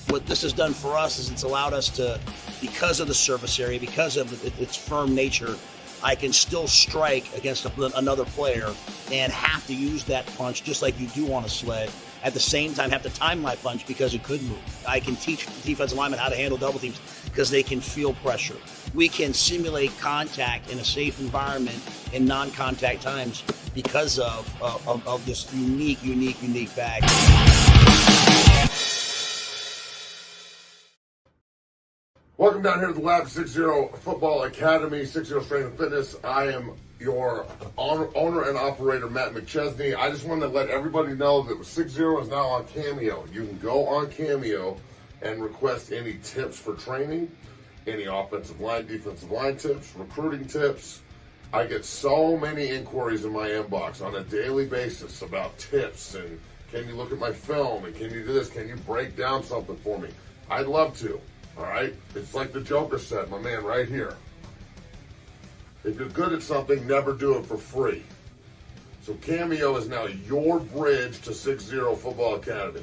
What this has done for us is it's allowed us to, because of the surface area, because of its firm nature, I can still strike against another player and have to use that punch just like you do on a sled. At the same time, have to time my punch because it could move. I can teach defensive linemen how to handle double teams because they can feel pressure. We can simulate contact in a safe environment in non-contact times because of this unique bag. Welcome down here to the Lab 60 Football Academy, 60 Strength and Fitness. I am your owner and operator, Matt McChesney. I just wanted to let everybody know that 60 is now on Cameo. You can go on Cameo and request any tips for training, any offensive line, defensive line tips, recruiting tips. I get so many inquiries in my inbox on a daily basis about tips and can you look at my film and can you do this? Can you break down something for me? I'd love to. All right? It's like the Joker said, my man, right here. If you're good at something, never do it for free. So Cameo is now your bridge to 60 Football Academy.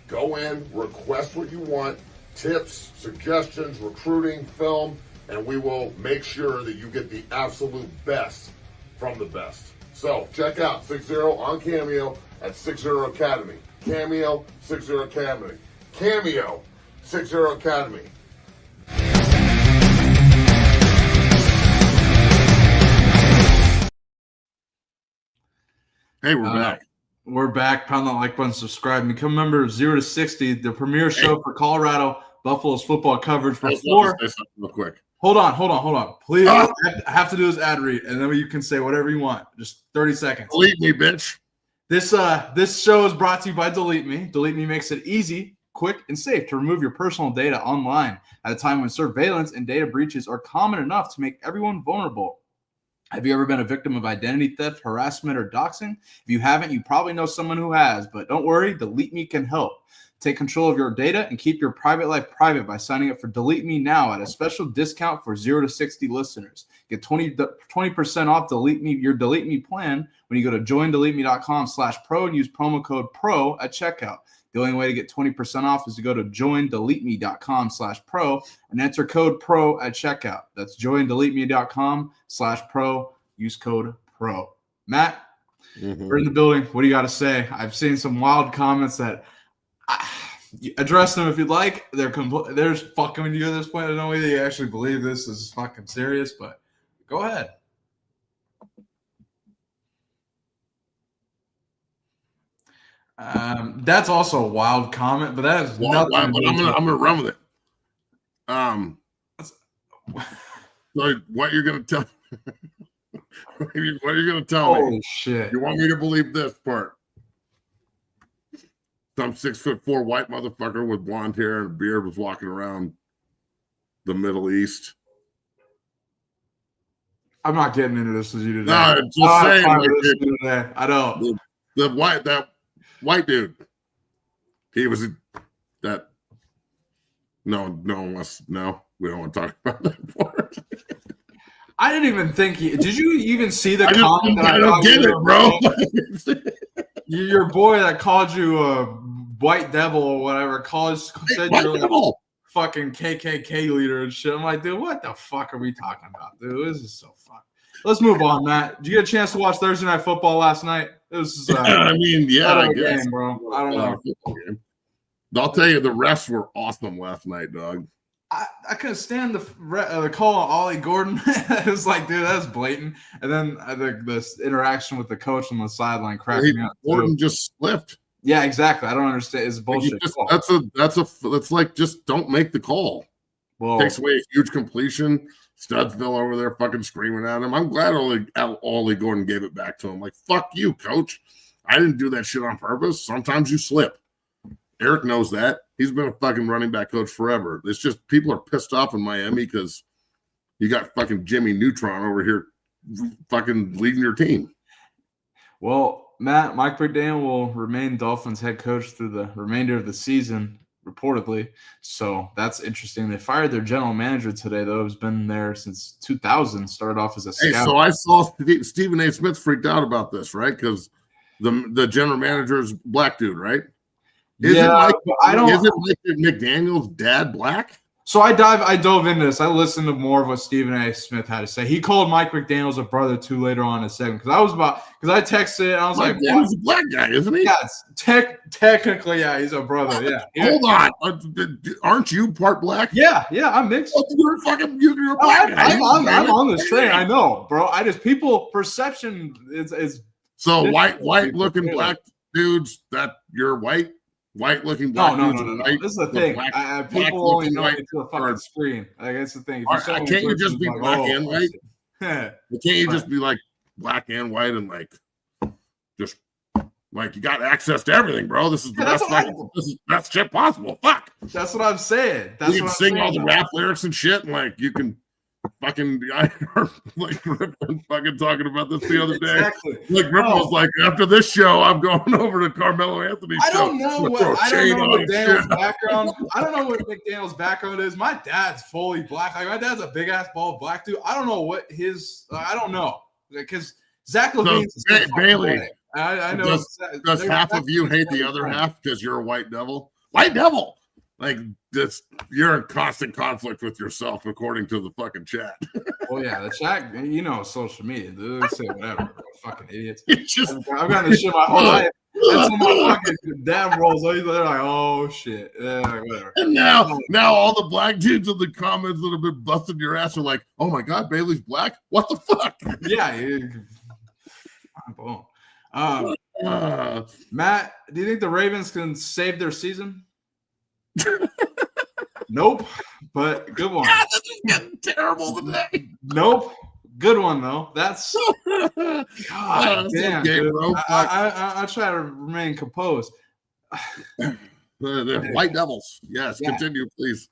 Go in, request what you want, tips, suggestions, recruiting, film, and we will make sure that you get the absolute best from the best. So check out 60 on Cameo at 60 Academy. Cameo, 60 Academy. Cameo, 60 Academy. Hey, we're back. We're back. Pound that like button, subscribe, and become a member of 0 to 60, the premier show for Colorado Buffalo's football coverage. Before, real quick. Hold on. Please, I have to do this ad read, and then you can say whatever you want. Just 30 seconds. Delete me, bitch. This show is brought to you by Delete Me. Delete Me makes it easy, quick, and safe to remove your personal data online at a time when surveillance and data breaches are common enough to make everyone vulnerable. Have you ever been a victim of identity theft, harassment, or doxing? If you haven't, you probably know someone who has, but don't worry, Delete Me can help. Take control of your data and keep your private life private by signing up for Delete Me now at a special discount for 0 to 60 listeners. Get 20% off your Delete Me plan when you go to joindeleteme.com/pro and use promo code PRO at checkout. The only way to get 20% off is to go to joindeleteme.com/pro and enter code PRO at checkout. That's joindeleteme.com/pro. Use code PRO. Matt, we're in the building. What do you got to say? I've seen some wild comments that address them if you'd like. They're just fucking with you at this point. I don't know whether you actually believe this is fucking serious, but go ahead. That's also a wild comment, but that is nothing. But I'm gonna run with it. So what you're gonna tell? What are you gonna tell me? Holy shit! You want me to believe this part? Some 6'4" white motherfucker with blonde hair and a beard was walking around the Middle East. I'm not getting into this with you today. No, just saying. I don't. That white dude. He was that. No, we don't want to talk about that part. I didn't even think did you even see the comment that I don't get it, bro. Your boy that called you a white devil or whatever said you're like a fucking KKK leader and shit. I'm like, dude, what the fuck are we talking about, dude? This is so fun. Let's move on, Matt. Did you get a chance to watch Thursday Night Football last night? It was I guess. Game, bro. I don't know. I'll tell you, the refs were awesome last night, dog. I couldn't stand the call on Ollie Gordon. It was like, dude, that's blatant. And then this interaction with the coach on the sideline cracked me up. Gordon just slipped. Yeah, exactly. I don't understand. It's bullshit. That's like just don't make the call. Well, takes away a huge completion. Studsville over there fucking screaming at him. I'm glad Ollie Gordon gave it back to him. Like, fuck you, coach. I didn't do that shit on purpose. Sometimes you slip. Eric knows that. He's been a fucking running back coach forever. It's just people are pissed off in Miami because you got fucking Jimmy Neutron over here fucking leading your team. Well, Matt, Mike McDaniel will remain Dolphins head coach through the remainder of the season, reportedly. So that's interesting. They fired their general manager today, though. He's been there since 2000, started off as a scout. Hey, so I saw Stephen A. Smith freaked out about this, right? Because the general manager is black dude, right? Isn't Mike McDaniel's dad black? So I dove into this. I listened to more of what Stephen A. Smith had to say. He called Mike McDaniel's a brother too later on in the segment because I texted it and I was like, "He's a black guy, isn't he?" Yeah, technically, yeah, he's a brother. Yeah. Hold on, aren't you part black? Yeah, I'm mixed. You're a black guy. I'm on this train. I know, bro. People perception is so white looking black dudes that you're white. White-looking black dudes. No. This is the thing. People only know it to a fucking screen. Like, that's the thing. Can't you just be black and white? Can't you just be like black and white and like just like you got access to everything, bro? This is the best shit possible. Fuck. That's what I'm saying. You can sing all the rap lyrics and shit, and like you can fucking like Ripon fucking talking about this the other day. Exactly. Like Ripon was like, after this show, I'm going over to Carmelo Anthony's show. I don't know McDaniel's background. I don't know what McDaniel's background is. My dad's fully black. Like my dad's a big ass bald black dude. I don't know what his. I don't know because Zach Levine's Bailey. I know. Does half of you hate the other half because you're a white devil? White devil. Like this, you're in constant conflict with yourself, according to the fucking chat. Well, yeah, the chat, social media, dude, they say whatever, bro. Fucking idiots. I've gotten this shit my whole life. And so my fucking dad rolls over, they're like, oh shit, whatever. And now all the black dudes in the comments that have been busting your ass are like, oh my god, Bailey's black. What the fuck? Yeah. Boom. Matt, do you think the Ravens can save their season? Nope, but good one. God, this is getting terrible today. Nope, good one though. That's God damn, okay, dude. Bro. I try to remain composed. The White Devils. Yes, continue, please.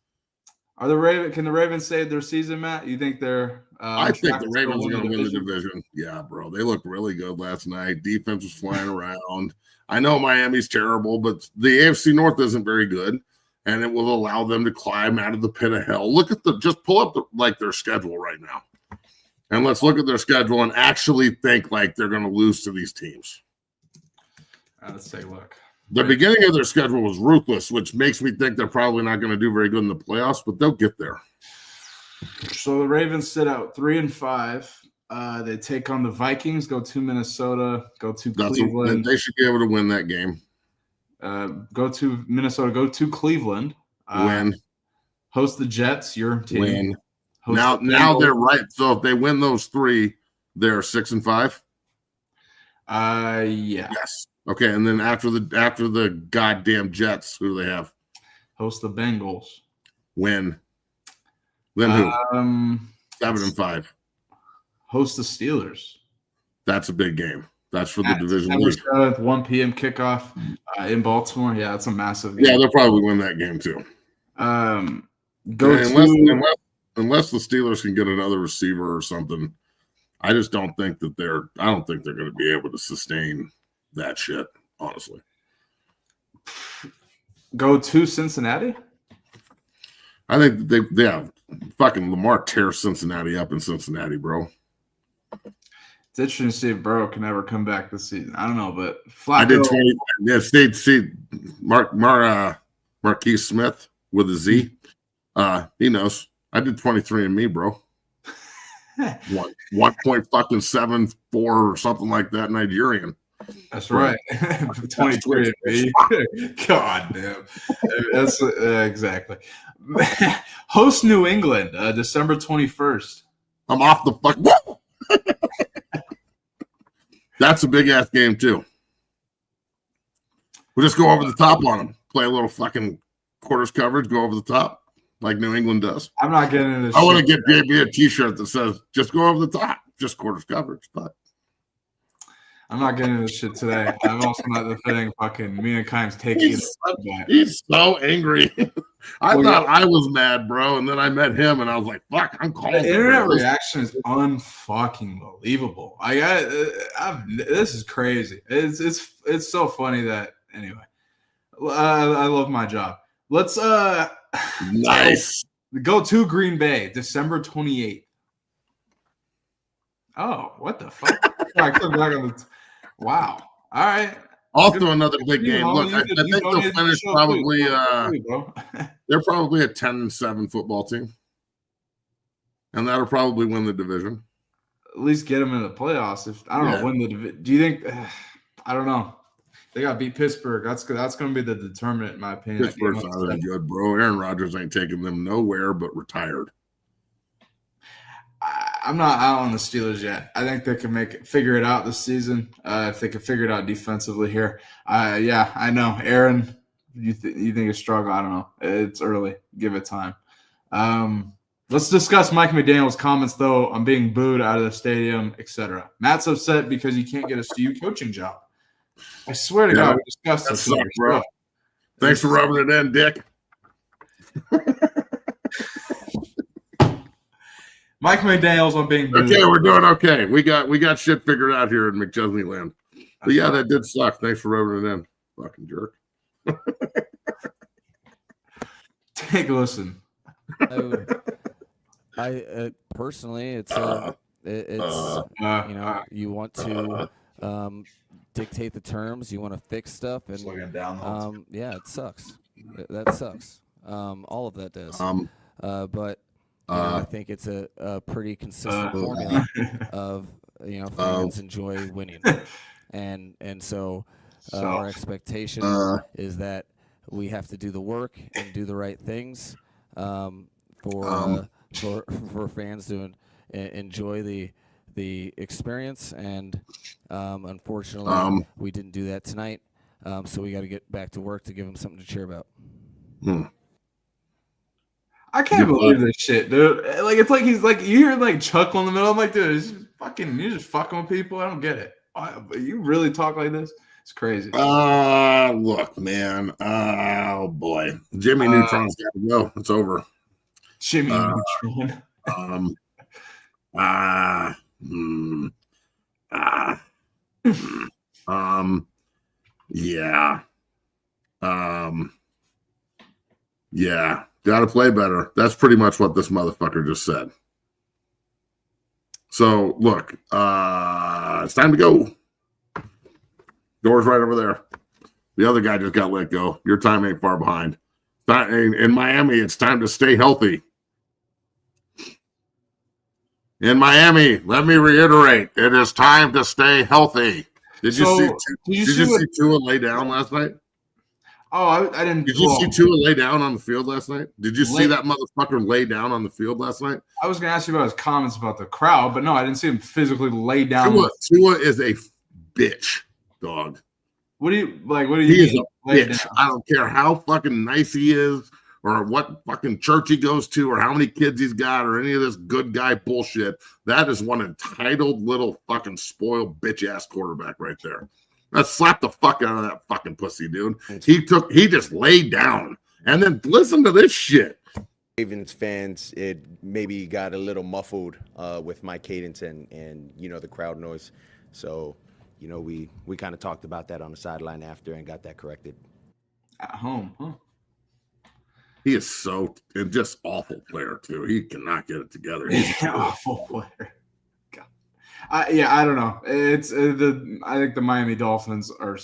Can the Ravens save their season, Matt? You think they're? I think the Ravens are going to win the division. Yeah, bro. They looked really good last night. Defense was flying around. I know Miami's terrible, but the AFC North isn't very good. And it will allow them to climb out of the pit of hell. Just pull up their schedule right now. And let's look at their schedule and actually think like they're going to lose to these teams. Let's take a look. The beginning of their schedule was ruthless, which makes me think they're probably not going to do very good in the playoffs, but they'll get there. So the Ravens sit out 3-5. They take on the Vikings, go to Minnesota, go to Cleveland. They should be able to win that game. Go to Minnesota, go to Cleveland, win, host the Jets, your team. Win. Now they're right. So if they win those three, they're 6-5. Yeah. Yes. Okay, and then after the goddamn Jets, who do they have? Host the Bengals. Win. Then who? 7-5. Host the Steelers. That's a big game. That's for the division. 1 p.m. kickoff in Baltimore. Yeah, that's a massive game. Yeah, they'll probably win that game too. Unless the Steelers can get another receiver or something, I just don't think that I don't think they're going to be able to sustain that shit, honestly. Go to Cincinnati? I think fucking Lamar tears Cincinnati up in Cincinnati, bro. It's interesting to see if Burrow can ever come back this season. I don't know, but Flacco. I did 20. Yeah, see Marquise Smith with a Z. He knows. I did 23andMe, bro. 1.74 or something like that Nigerian. That's right. 23 God damn. That's exactly. Host New England, December 21st. I'm off the fuck. That's a big ass game too. We'll just go over the top on them. Play a little fucking quarters coverage. Go over the top like New England does. I'm not getting into this. I want to get JB a T-shirt that says "Just go over the top." Just quarters coverage, but. I'm not getting into this shit today. I'm also not defending fucking Mina Kimes taking it. He's so angry. I thought I was mad, bro, and then I met him, and I was like, "Fuck, I'm calling." The internet reaction is unfucking believable. This is crazy. It's so funny that anyway. I love my job. Let's nice go to Green Bay, December 28th. Oh, what the fuck? I clicked back on the. Wow. All right. Also, another big game. Look, I think they'll finish probably. They're probably a 10-7 football team, and that'll probably win the division. At least get them in the playoffs. If I don't know, win the division. Do you think? I don't know. They got to beat Pittsburgh. That's going to be the determinant, in my opinion. Pittsburgh's not really good, bro. Aaron Rodgers ain't taking them nowhere but retired. I'm not out on the Steelers yet. I think they can figure it out this season. If they can figure it out defensively here. Yeah, I know. Aaron, you think it's struggle? I don't know. It's early. Give it time. Let's discuss Mike McDaniel's comments, though, on being booed out of the stadium, etc. Matt's upset because he can't get a CU coaching job. I swear to God, we discussed this. Sucks, bro. Thanks for rubbing it in, Dick. Mike McDaniel's on being booed. Okay, we're doing okay. We got shit figured out here in McChesney land. But yeah, that did suck. Thanks for rubbing it in, fucking jerk. Take a listen. I personally, it's you want to dictate the terms, you want to fix stuff, and yeah, it sucks. That sucks. All of that does. But. I think it's a pretty consistent formula of fans enjoy winning, and so our expectation is that we have to do the work and do the right things for fans to enjoy the experience, and unfortunately we didn't do that tonight, so we got to get back to work to give them something to cheer about. I can't believe this shit, dude. Like, it's like he's like, you hear like chuckle in the middle. I'm like, dude, you're just fucking with people. I don't get it. You really talk like this? It's crazy. Look, man. Oh boy, Jimmy Neutron's got to go. It's over. Jimmy Neutron. Yeah. Yeah. Got to play better. That's pretty much what this motherfucker just said. So, look, it's time to go. Door's right over there. The other guy just got let go. Your time ain't far behind. In Miami, it's time to stay healthy. In Miami, let me reiterate, it is time to stay healthy. Did you see Tua lay down last night? Oh, I didn't. Did you see Tua lay down on the field last night? Did you see that motherfucker lay down on the field last night? I was going to ask you about his comments about the crowd, but no, I didn't see him physically lay down. Tua is a bitch, dog. What do you He is a bitch. I don't care how fucking nice he is, or what fucking church he goes to, or how many kids he's got, or any of this good guy bullshit. That is one entitled little fucking spoiled bitch ass quarterback right there. Let's slap the fuck out of that fucking pussy, dude. He just laid down. And then listen to this shit. Ravens fans, it maybe got a little muffled with my cadence and the crowd noise. So, we kind of talked about that on the sideline after and got that corrected. At home, huh? He is just awful player too. He cannot get it together. He's awful player. I don't know. It's I think the Miami Dolphins are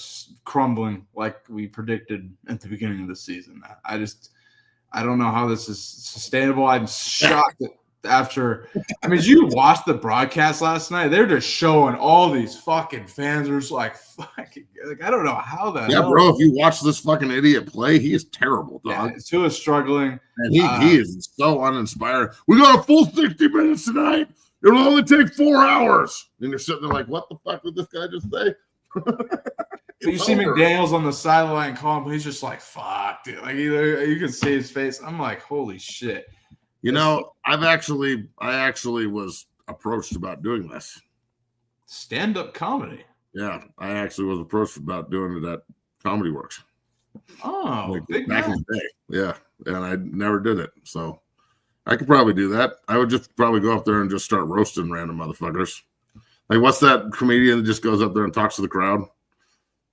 crumbling like we predicted at the beginning of the season. I don't know how this is sustainable. I'm shocked after. I mean, did you watch the broadcast last night? They're just showing all these fucking fans are just like I don't know how that. Yeah, bro. If you watch this fucking idiot play, he is terrible, dog. Yeah, Tua is struggling, and he is so uninspired. We got a full 60 minutes tonight. It'll only take 4 hours. And you're sitting there like, what the fuck did this guy just say? You see McDaniels on the sideline calling, but he's just like, fuck, dude. Like you can see his face. I'm like, holy shit. I actually was approached about doing this. Stand-up comedy. Yeah, I actually was approached about doing it at Comedy Works. Oh, big back in the day. Yeah, and I never did it. So I could probably do that. I would just probably go up there and just start roasting random motherfuckers. Like, what's that comedian that just goes up there and talks to the crowd?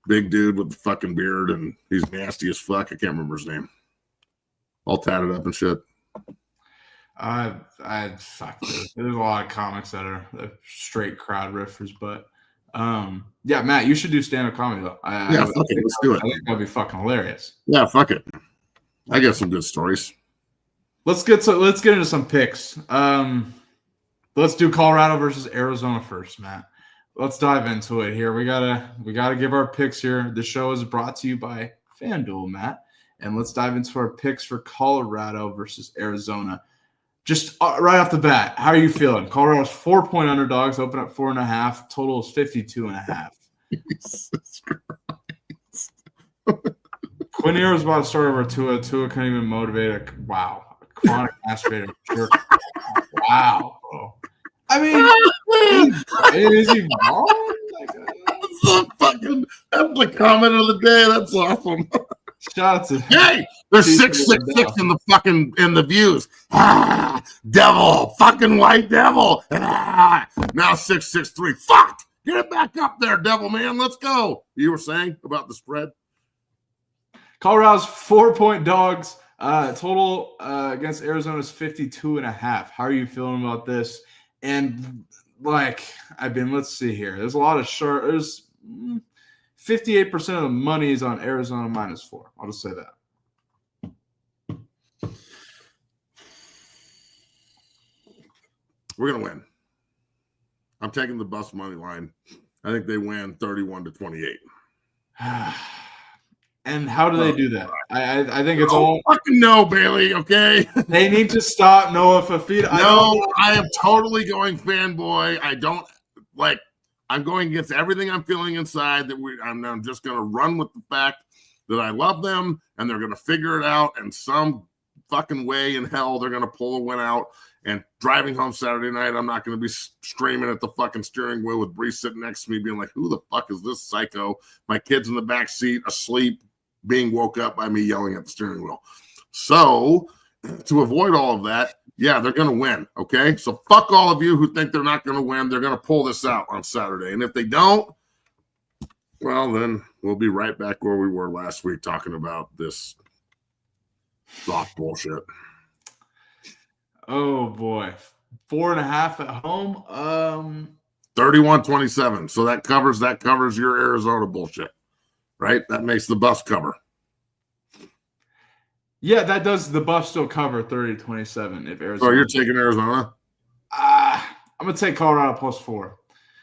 Big dude with the fucking beard, and he's nasty as fuck. I can't remember his name. All tatted up and shit. Fuck. There's a lot of comics that are straight crowd riffers, but yeah, Matt, you should do stand-up comedy though. Fuck it, let's do it. I think that'd be fucking hilarious. Yeah, fuck it. I got some good stories. Let's get into some picks. Let's do Colorado versus Arizona first, Matt. Let's dive into it here. We gotta give our picks here. The show is brought to you by FanDuel, Matt. And let's dive into our picks for Colorado versus Arizona. Just right off the bat, how are you feeling? Colorado's 4-point underdogs, open at 4.5. Total is 52.5. Jesus Christ. Quinn was about to start over Tua. Tua couldn't even motivate a chronic masturbator jerk. Wow, bro. I mean, is he wrong? That's the comment of the day. That's awesome. Shout out to there's 666 in the views. Devil, fucking white devil. Now 663. Fuck, get it back up there, devil man. Let's go. You were saying about the spread? Colorado's 4-point dogs. Total against Arizona's 52.5. How are you feeling about this? And let's see here. There's a lot of there's 58% of the money is on Arizona -4. I'll just say that. We're gonna win. I'm taking the bus money line. I think they win 31-28. And how do they do that? I think it's all fucking no, Bailey. Okay, they need to stop Noah Fafita. I am totally going fanboy. I don't like. I'm going against everything I'm feeling inside. I'm just going to run with the fact that I love them, and they're going to figure it out. And some fucking way in hell, they're going to pull a win out. And driving home Saturday night, I'm not going to be screaming at the fucking steering wheel with Bree sitting next to me, being like, "Who the fuck is this psycho?" My kid's in the back seat, asleep, being woke up by me yelling at the steering wheel. So, to avoid all of that, yeah, they're going to win, okay? So fuck all of you who think they're not going to win. They're going to pull this out on Saturday. And if they don't, well, then we'll be right back where we were last week talking about this soft bullshit. Oh, boy. 4.5 at home? 31-27. So that covers your Arizona bullshit, right? That makes the bus cover. Yeah, that does. The Buffs still cover 30-27 if Arizona. So you're taking Arizona? I'm going to take Colorado +4.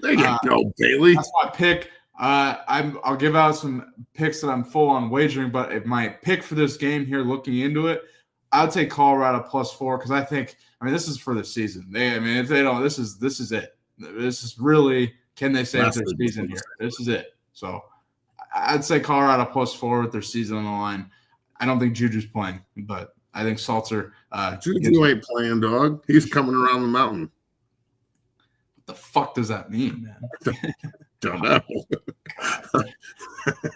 There you go, Bailey. That's my pick. I'll give out some picks that I'm full on wagering, but if my pick for this game here, looking into it, I'll take Colorado +4 because this is for the season. If they don't, this is it. This is really, can they save their season here? This is it. So I'd say Colorado +4 with their season on the line. I don't think Juju's playing, but I think Salter. Juju ain't playing, dog. He's coming around the mountain. What the fuck does that mean, man? Don't know.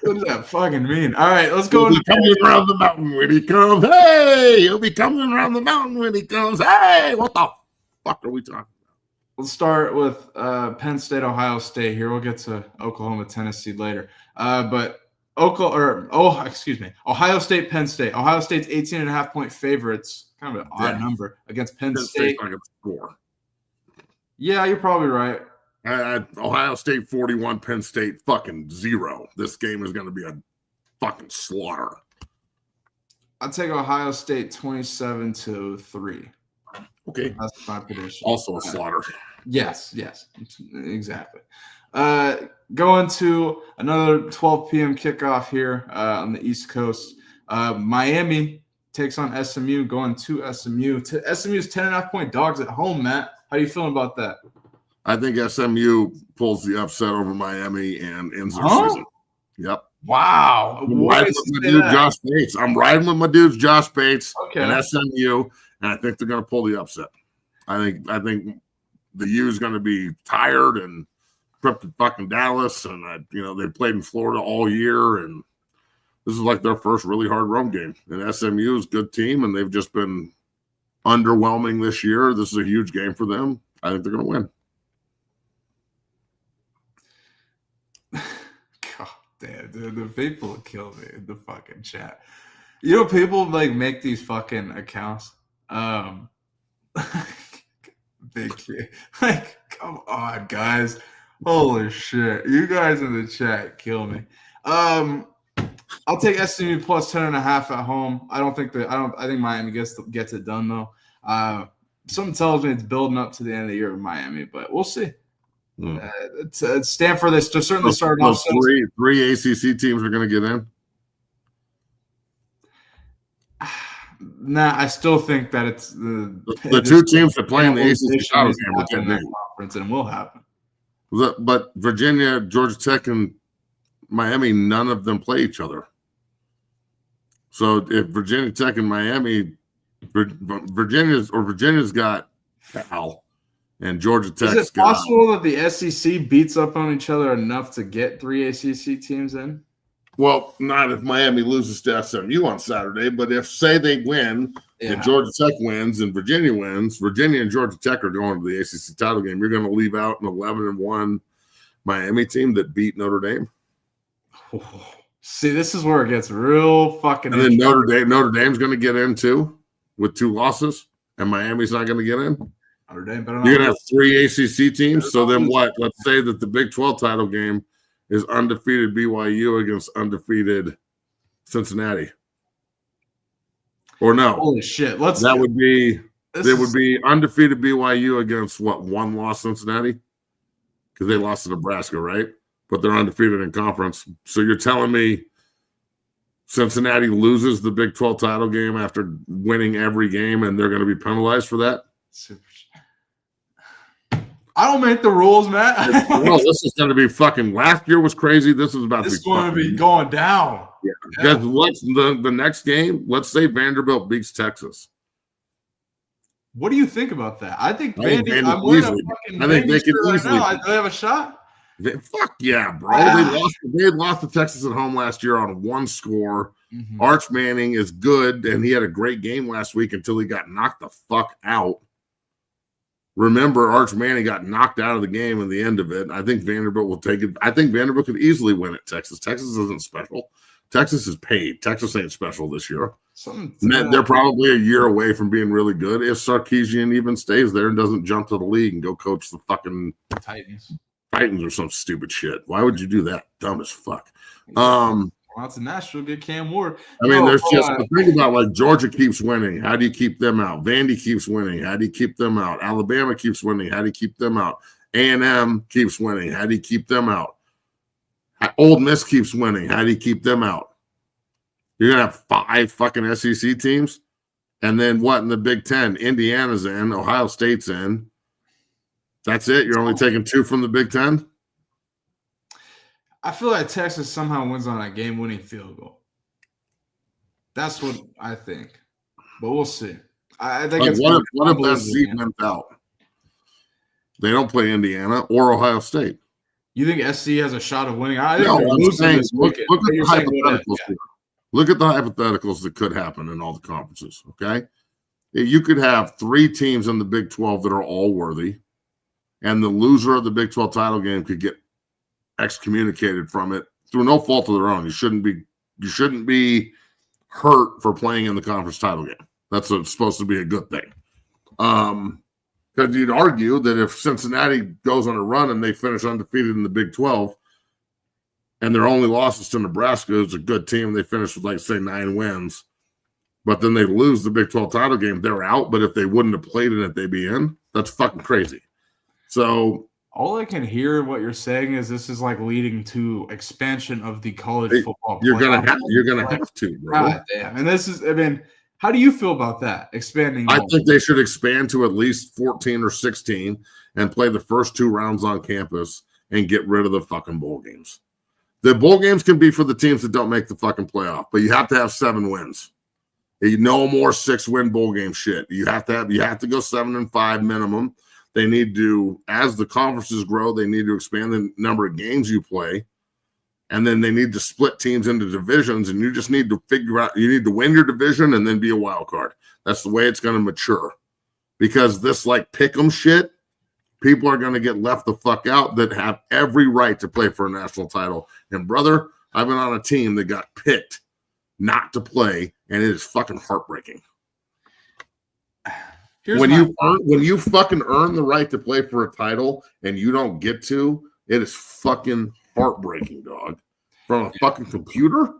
What does that fucking mean? All right, let's go. He'll be coming around the mountain when he comes. Hey, he'll be coming around the mountain when he comes. Hey, what the fuck are we talking about? Let's start with Penn State, Ohio State here. We'll get to Oklahoma, Tennessee later. But Ohio State, Penn State. Ohio State's 18.5-point favorites. Kind of an odd number against Penn State. Not gonna score. Yeah, you're probably right. Ohio State 41, Penn State fucking 0. This game is going to be a fucking slaughter. I'll take Ohio State 27-3. Okay. That's my prediction. Also a slaughter. Yes, exactly. Going to another 12 p.m. kickoff here on the East Coast. Miami takes on SMU, going to SMU. SMU's 10.5-point dogs at home, Matt. How are you feeling about that? I think SMU pulls the upset over Miami and ends their season. Yep. Wow. I'm riding with my dude Josh Bates. I'm riding with my dudes Josh Bates and SMU, and I think they're going to pull the upset. I think the U is going to be tired and trip to fucking Dallas, and they played in Florida all year, and this is like their first really hard road game. And SMU is a good team, and they've just been underwhelming this year. This is a huge game for them. I think they're going to win. God damn, dude, the people will kill me in the fucking chat. You know, people make these fucking accounts. Big kid. Come on, guys. Holy shit. You guys in the chat kill me. I'll take SMU plus 10.5 at home. I think Miami gets it done though. Something tells me it's building up to the end of the year with Miami, but we'll see. It's Stanford. They certainly started off. Three ACC teams are going to get in. Nah, I still think that it's the two teams that play in the ACC title game will get in. Conference and will happen. But Virginia, Georgia Tech, and Miami, none of them play each other. So if Virginia Tech and Miami, Virginia's got Cal, and Georgia Tech's got. Is it possible that the SEC beats up on each other enough to get 3 ACC teams in? Well, not if Miami loses to SMU on Saturday, but if, say, they win and Georgia Tech wins and Virginia wins, Virginia and Georgia Tech are going to the ACC title game. You're going to leave out an 11-1 Miami team that beat Notre Dame. See, this is where it gets real fucking. And then Notre Dame's going to get in too with 2 losses, and Miami's not going to get in. Notre Dame, you're going to have 3 ACC teams. So then what? Let's say that the Big 12 title game is undefeated BYU against undefeated Cincinnati. Or no. Holy shit. That would be undefeated BYU against what, 1 loss Cincinnati? Because they lost to Nebraska, right? But they're undefeated in conference. So you're telling me Cincinnati loses the Big 12 title game after winning every game and they're going to be penalized for that? I don't make the rules, Matt. Well, this is going to be fucking. Last year was crazy. This is about to be going to be going down. Yeah. What's the next game? Let's say Vanderbilt beats Texas. What do you think about that? I think Vandy they could easily. Do they have a shot? Fuck yeah, bro! They had lost to Texas at home last year on 1 score. Mm-hmm. Arch Manning is good, and he had a great game last week until he got knocked the fuck out. Remember, Arch Manning got knocked out of the game in the end of it. I think Vanderbilt will take it. I think Vanderbilt could easily win at Texas. Texas isn't special. Texas is paid. Texas ain't special this year. They're probably a year away from being really good if Sarkisian even stays there and doesn't jump to the league and go coach the fucking Titans or some stupid shit. Why would you do that? Dumb as fuck. Well, it's a Nashville, get Cam Ward. I mean, there's just the thing about Georgia keeps winning. How do you keep them out? Vandy keeps winning. How do you keep them out? Alabama keeps winning. How do you keep them out? A&M keeps winning. How do you keep them out? Ole Miss keeps winning. How do you keep them out? You're going to have 5 fucking SEC teams? And then what in the Big Ten? Indiana's in. Ohio State's in. That's it? You're only taking 2 from the Big Ten? I feel like Texas somehow wins on a game-winning field goal. That's what I think. But we'll see. I think what if that seed wins out? They don't play Indiana or Ohio State. You think SC has a shot of winning? I think No, they're I'm losing saying, this look weekend. at But the you're saying what hypotheticals if? here. Look at the hypotheticals that could happen in all the conferences, okay? You could have 3 teams in the Big 12 that are all worthy, and the loser of the Big 12 title game could get excommunicated from it through no fault of their own. You shouldn't be hurt for playing in the conference title game. That's supposed to be a good thing. Because you'd argue that if Cincinnati goes on a run and they finish undefeated in the Big 12, and their only losses to Nebraska is a good team, they finish with, like, say, 9 wins, but then they lose the Big 12 title game, they're out. But if they wouldn't have played in it, they'd be in. That's fucking crazy. So all I can hear what you're saying is this is like leading to expansion of the college football. You're gonna have to, bro. God damn. And this is, I mean, how do you feel about that? Expanding? I think they should expand to at least 14 or 16 and play the first 2 rounds on campus and get rid of the fucking bowl games. The bowl games can be for the teams that don't make the fucking playoff, but you have to have 7 wins. No more 6-win bowl game shit. You have to go 7-5 minimum. They need to, as the conferences grow, they need to expand the number of games you play. And then they need to split teams into divisions, and you just need to figure out, you need to win your division and then be a wild card. That's the way it's going to mature. Because this, like, pick'em shit, people are going to get left the fuck out that have every right to play for a national title. And, brother, I've been on a team that got picked not to play, and it is fucking heartbreaking. When you fucking earn the right to play for a title and you don't get to, it is fucking heartbreaking, dog. From a fucking computer?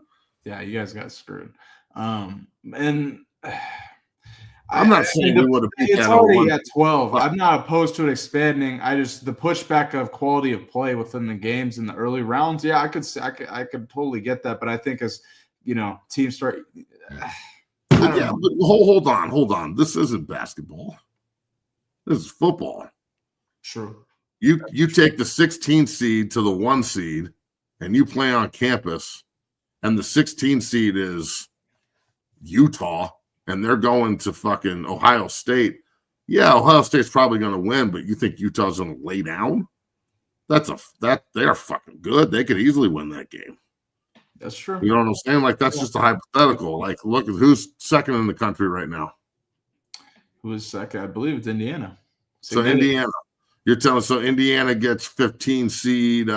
Yeah, you guys got screwed. And I'm not saying we would have picked it's that already at 12. I'm not opposed to it expanding. I just, the pushback of quality of play within the games in the early rounds. Yeah, I could totally get that. But I think as, you know, teams start. Yeah, but hold on. This isn't basketball. This is football. True. You take the 16 seed to the 1 seed, and you play on campus, and the 16 seed is Utah, and they're going to fucking Ohio State. Yeah, Ohio State's probably going to win, but you think Utah's going to lay down? They're fucking good. They could easily win that game. That's true. You know what I'm saying? Like, that's just a hypothetical. Like, look at who's second in the country right now. Who is second? I believe it's Indiana. So Indiana. You're telling so Indiana gets 15 seed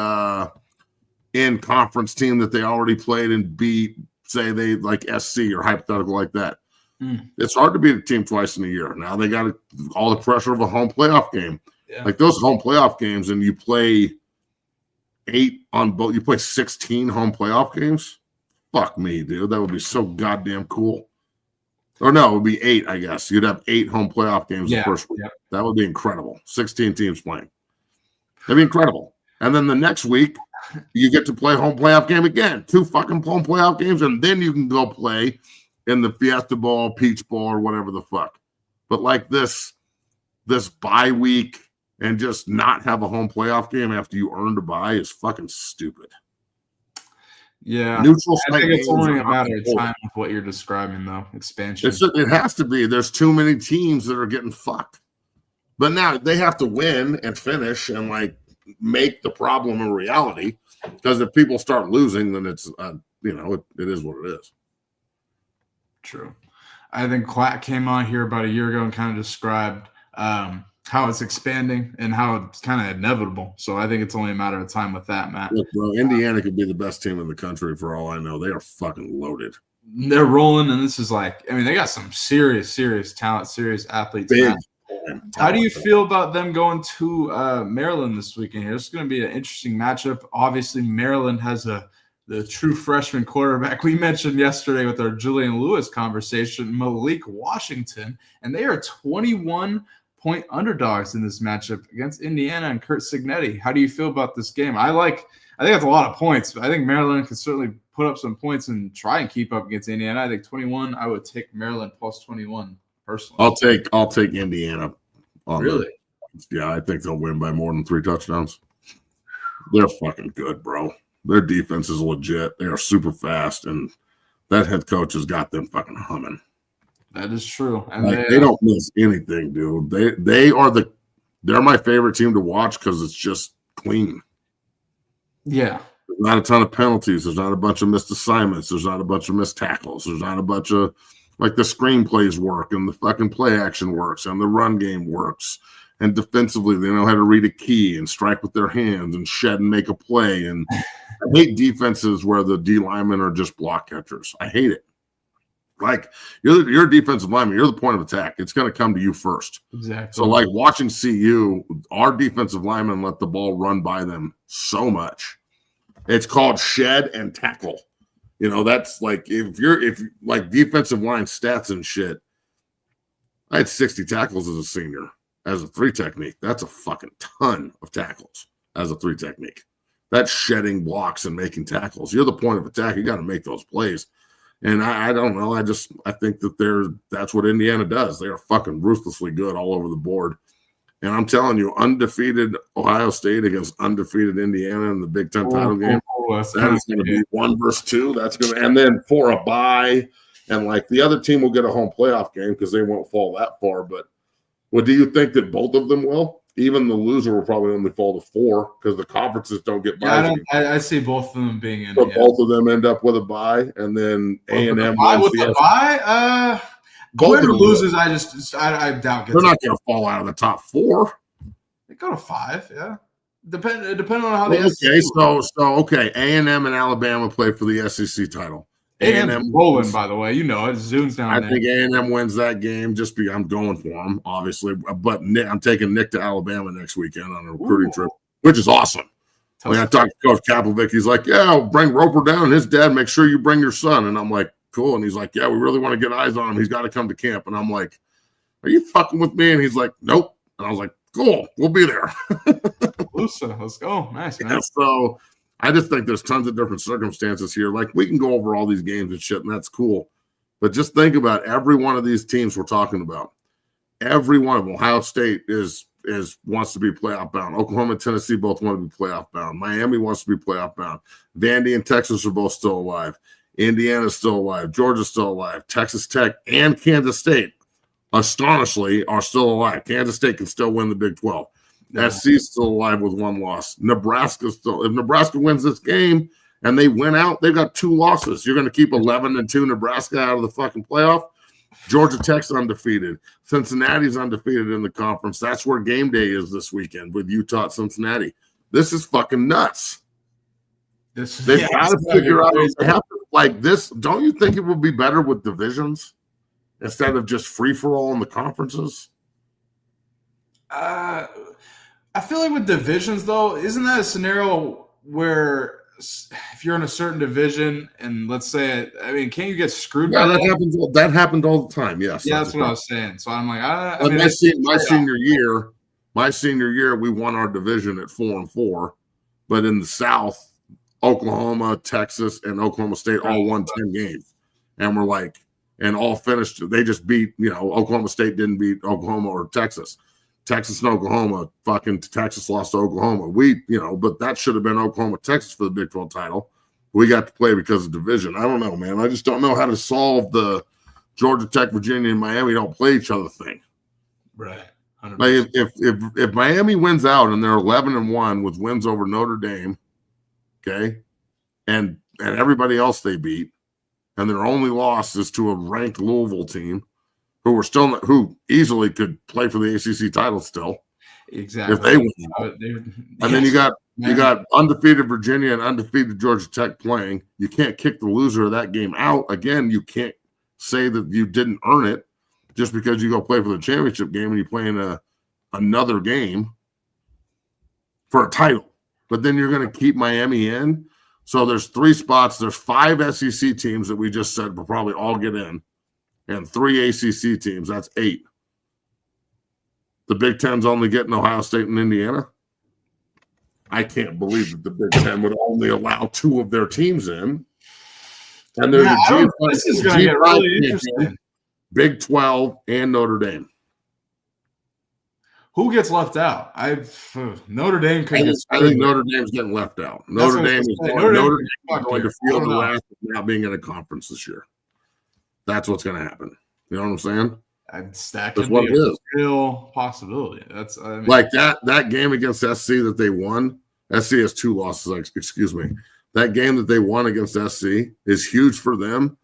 in conference team that they already played and beat, say they like SC or hypothetical like that. It's hard to beat a team twice in a year. Now they got all the pressure of a home playoff game. Yeah. Like those home playoff games, and you play 8 on both. You play 16 home playoff games. Fuck me, dude. That would be so goddamn cool. Or no, it would be 8, I guess. You'd have 8 home playoff games the first week. Yeah. That would be incredible. 16 teams playing. That'd be incredible. And then the next week, you get to play home playoff game again. 2 fucking home playoff games, and then you can go play in the Fiesta Bowl, Peach Bowl, or whatever the fuck. But like this bye week and just not have a home playoff game after you earned a bye is fucking stupid. Yeah, neutral. I think it's only a matter of time with what you're describing, though. Expansion. It has to be. There's too many teams that are getting fucked. But now they have to win and finish and like make the problem a reality. Because if people start losing, then it's it is what it is. True. I think Clack came on here about a year ago and kind of described how it's expanding and how it's kind of inevitable. So I think it's only a matter of time with that, Matt. Look, bro, Indiana could be the best team in the country for all I know. They are fucking loaded. They're rolling, and this is like, I mean, they got some serious talent, serious athletes. Big. How do you feel about them going to Maryland this weekend here? It's going to be an interesting matchup. Obviously, Maryland has the true freshman quarterback we mentioned yesterday with our Julian Lewis conversation, Malik Washington, and they are 21-point underdogs in this matchup against Indiana and Kurt Signetti. How do you feel about this game? I think it's a lot of points, but I think Maryland can certainly put up some points and try and keep up against Indiana. I think 21, I would take Maryland plus 21 personally. I'll take Indiana. Really? Yeah, I think they'll win by more than 3 touchdowns. They're fucking good, bro. Their defense is legit. They are super fast, and that head coach has got them fucking humming. That is true. And they don't miss anything, dude. They're my favorite team to watch because it's just clean. Yeah. There's not a ton of penalties. There's not a bunch of missed assignments. There's not a bunch of missed tackles. There's not a bunch of, like, the screenplays work and the fucking play action works and the run game works. And defensively, they know how to read a key and strike with their hands and shed and make a play. And I hate defenses where the D linemen are just block catchers. I hate it. Like, you're a defensive lineman. You're the point of attack. It's going to come to you first. Exactly. So, like, watching CU, our defensive linemen let the ball run by them so much. It's called shed and tackle. You know, that's like, if like defensive line stats and shit, I had 60 tackles as a senior as a 3 technique. That's a fucking ton of tackles as a 3 technique. That's shedding blocks and making tackles. You're the point of attack. You got to make those plays. And I don't know. I think that that's what Indiana does. They are fucking ruthlessly good all over the board. And I'm telling you, undefeated Ohio State against undefeated Indiana in the Big Ten title game, that is going to be 1 versus 2. That's going to, and then for a bye, and like the other team will get a home playoff game because they won't fall that far. But do you think that both of them will? Even the loser will probably only fall to 4 because the conferences don't get buys. Yeah, I see both of them being in. So both of them end up with a bye, and then A&M with the bye. Whoever loses, I doubt. They're not going to fall out of the top 4. They go to 5, yeah. Depending on how they. Okay, A&M and Alabama play for the SEC title. A&M rolling, by the way. You know it. Zooms down there. I think A&M wins that game just because I'm going for them, obviously. But I'm taking Nick to Alabama next weekend on a recruiting trip, which is awesome. When I talked to Coach Kapovic, he's like, yeah, I'll bring Roper down. And his dad, make sure you bring your son. And I'm like, cool. And he's like, yeah, we really want to get eyes on him. He's got to come to camp. And I'm like, are you fucking with me? And he's like, nope. And I was like, cool, we'll be there. Let's go. Nice, man. Yeah, so I just think there's tons of different circumstances here. Like, we can go over all these games and shit, and that's cool. But just think about every one of these teams we're talking about. Every one of them. Ohio State wants to be playoff bound. Oklahoma and Tennessee both want to be playoff bound. Miami wants to be playoff bound. Vandy and Texas are both still alive. Indiana's still alive. Georgia's still alive. Texas Tech and Kansas State, astonishingly, are still alive. Kansas State can still win the Big 12. Yeah. SC's still alive with 1 loss. Nebraska's still. If Nebraska wins this game and they win out, they've got 2 losses. You're going to keep 11-2 Nebraska out of the fucking playoff. Georgia Tech's undefeated. Cincinnati's undefeated in the conference. That's where game day is this weekend with Utah at Cincinnati. This is fucking nuts. They've got to figure out. They have to, like this. Don't you think it would be better with divisions instead of just free for all in the conferences? I feel like with divisions, though, isn't that a scenario where if you're in a certain division and let's say, can't you get screwed? Yeah, that happened all the time. Yes. Yeah, that's what I was saying. So I'm like, my senior year, we won our division at 4-4, but in the South, Oklahoma, Texas, and Oklahoma State all won 10 games, and we're like, and all finished. They just beat, Oklahoma State didn't beat Oklahoma or Texas. Texas and Oklahoma, fucking Texas lost to Oklahoma. But that should have been Oklahoma, Texas for the Big 12 title. We got to play because of division. I don't know, man. I just don't know how to solve the Georgia Tech, Virginia, and Miami don't play each other thing. Right. 100%. Like if Miami wins out and they're 11-1 with wins over Notre Dame, okay, and everybody else they beat, and their only loss is to a ranked Louisville team, who easily could play for the ACC title still. Exactly. If they win. And then you got undefeated Virginia and undefeated Georgia Tech playing. You can't kick the loser of that game out. Again, you can't say that you didn't earn it just because you go play for the championship game and you play in another game for a title. But then you're going to keep Miami in. So there's 3 spots. There's 5 SEC teams that we just said will probably all get in. And 3 ACC teams, that's 8. The Big Ten's only getting Ohio State and Indiana. I can't believe that the Big Ten would only allow 2 of their teams in. And there's this is going to get really interesting. Big 12 and Notre Dame. Who gets left out? Notre Dame could get. I think Notre Dame's getting left out. Notre Dame is going to feel the wrath of not being in a conference this year. That's what's going to happen. You know what I'm saying? That could be a real possibility. That's like that game against SC that they won. SC has 2 losses, excuse me. That game that they won against SC is huge for them.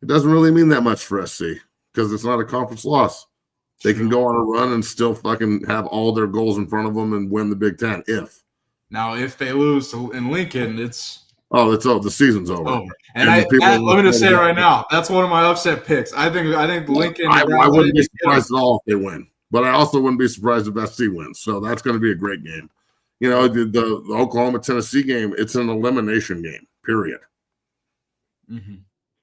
It doesn't really mean that much for SC because it's not a conference loss. They can go on a run and still fucking have all their goals in front of them and win the Big Ten if they lose in Lincoln, it's the season's over. And let me just say it right now, that's one of my upset picks. I think Lincoln. I wouldn't be surprised at all if they win, but I also wouldn't be surprised if SC wins. So that's going to be a great game. You know, the Oklahoma-Tennessee game, it's an elimination game, period. Mm-hmm.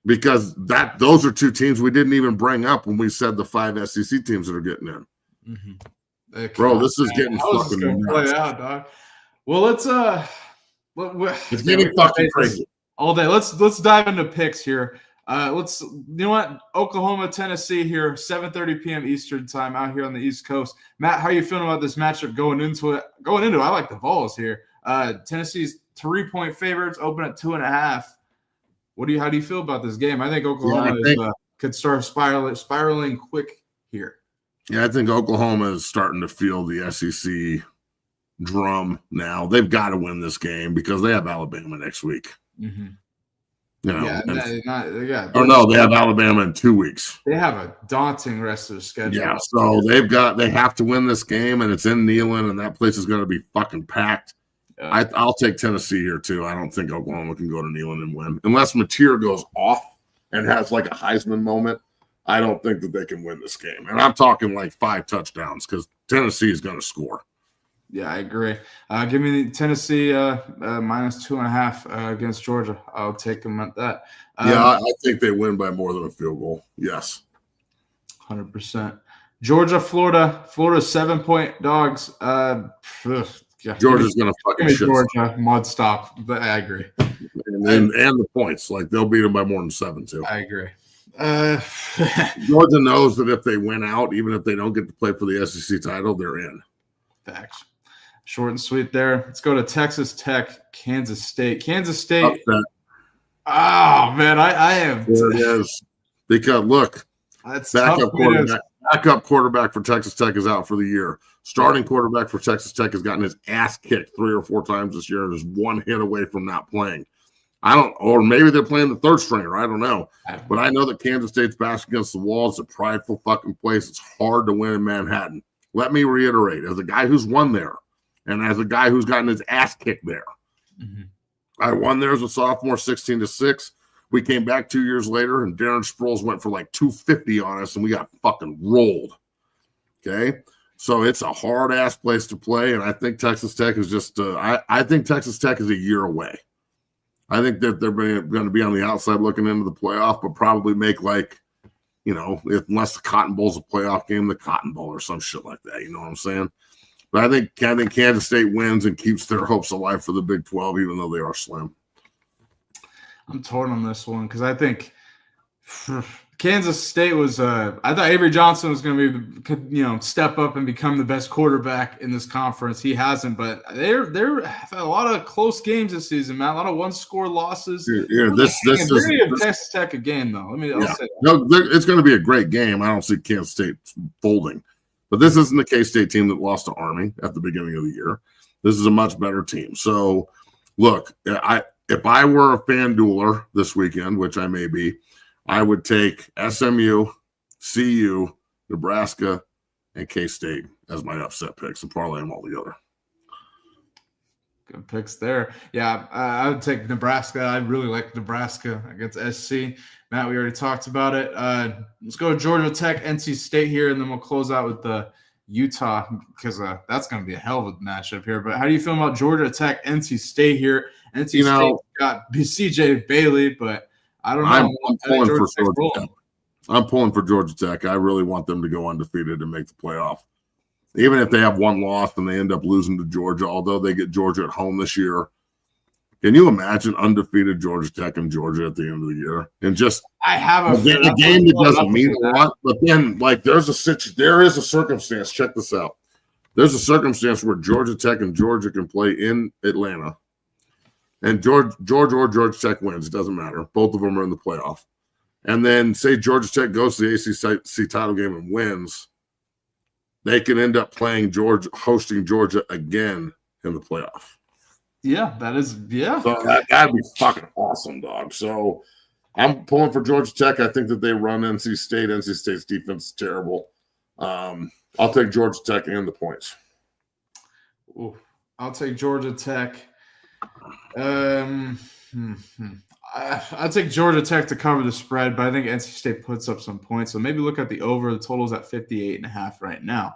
Because those are 2 teams we didn't even bring up when we said the 5 SEC teams that are getting in. Mm-hmm. Bro, this is getting fucking nuts. Play out, dog. Well, it's getting fucking crazy all day. Let's dive into picks here. You know what? Oklahoma, Tennessee here, 7:30 p.m. Eastern time out here on the East Coast. Matt, how are you feeling about this matchup going into it? I like the Vols here. Tennessee's 3-point favorites, open at 2.5. How do you feel about this game? I think Oklahoma could start spiraling quick here. Yeah, I think Oklahoma is starting to feel the SEC drum now. They've got to win this game because they have Alabama next week. Mm-hmm. You know, they have Alabama in 2 weeks. They have a daunting rest of the schedule. Yeah, so they have to win this game, and it's in Neyland, and that place is going to be fucking packed. Yeah. I'll take Tennessee here too. I don't think Oklahoma can go to Neyland and win unless Mateer goes off and has like a Heisman moment. I don't think that they can win this game, and I'm talking like 5 touchdowns because Tennessee is going to score. Yeah, I agree. Give me Tennessee minus 2.5 against Georgia. I'll take them at that. I think they win by more than a field goal. Yes, 100%. Georgia, Florida 7-point dogs. Georgia's going to fucking shit. Georgia mud stop, but I agree. And the points, like they'll beat them by more than 7 too. I agree. Georgia knows that if they win out, even if they don't get to play for the SEC title, they're in. Facts. Short and sweet there. Let's go to Texas Tech, Kansas State. Kansas State. Upset. Oh man, I am. There it is. Because look, backup quarterback for Texas Tech is out for the year. Starting quarterback for Texas Tech has gotten his ass kicked 3 or 4 times this year and is 1 hit away from not playing. Or maybe they're playing the 3rd stringer. I don't know. But I know that Kansas State's back against the wall. It's a prideful fucking place. It's hard to win in Manhattan. Let me reiterate, as a guy who's won there and as a guy who's gotten his ass kicked there, I won there as a sophomore 16-6. We came back 2 years later, and Darren Sproles went for like 250 on us, and we got fucking rolled. Okay? So it's a hard-ass place to play, and I think Texas Tech is just I think Texas Tech is a year away. I think that they're going to be on the outside looking into the playoff, but probably make like, you know, unless the Cotton Bowl's a playoff game, the Cotton Bowl or some shit like that. You know what I'm saying? But I think Kansas State wins and keeps their hopes alive for the Big 12, even though they are slim. I'm torn on this one because I think Kansas State was I thought Avery Johnson was going to be, step up and become the best quarterback in this conference. He hasn't, but they're had a lot of close games this season, man. A lot of 1-score losses. This is Texas Tech a game though. I'll say that. No, it's going to be a great game. I don't see Kansas State folding, but this isn't the K-State team that lost to Army at the beginning of the year. This is a much better team. So, look, if I were a FanDueler this weekend, which I may be, I would take SMU, CU, Nebraska, and K-State as my upset picks and parlay them all together. Good picks there. Yeah, I would take Nebraska. I really like Nebraska against SC. Matt, we already talked about it. Let's go to Georgia Tech, NC State here, and then we'll close out with the Utah because that's going to be a hell of a matchup here. But how do you feel about Georgia Tech, NC State here? NC State got CJ Bailey, but I don't know. I'm pulling for Georgia Tech. I'm pulling for Georgia Tech. I really want them to go undefeated and make the playoff. Even if they have 1 loss and they end up losing to Georgia, although they get Georgia at home this year. Can you imagine undefeated Georgia Tech and Georgia at the end of the year? And just I have a game that doesn't mean a lot, but then like there is a circumstance. Check this out. There's a circumstance where Georgia Tech and Georgia can play in Atlanta. And Georgia or Georgia Tech wins. It doesn't matter. Both of them are in the playoff. And then say Georgia Tech goes to the ACC title game and wins. They can end up hosting Georgia again in the playoff. Yeah, that is. Yeah, So that'd be fucking awesome, dog. So I'm pulling for Georgia Tech. I think that they run NC State. NC State's defense is terrible. I'll take Georgia Tech and the points. Ooh, I'll take Georgia Tech. I'll take Georgia Tech to cover the spread, but I think NC State puts up some points. So maybe look at the over. The total's at 58.5 right now.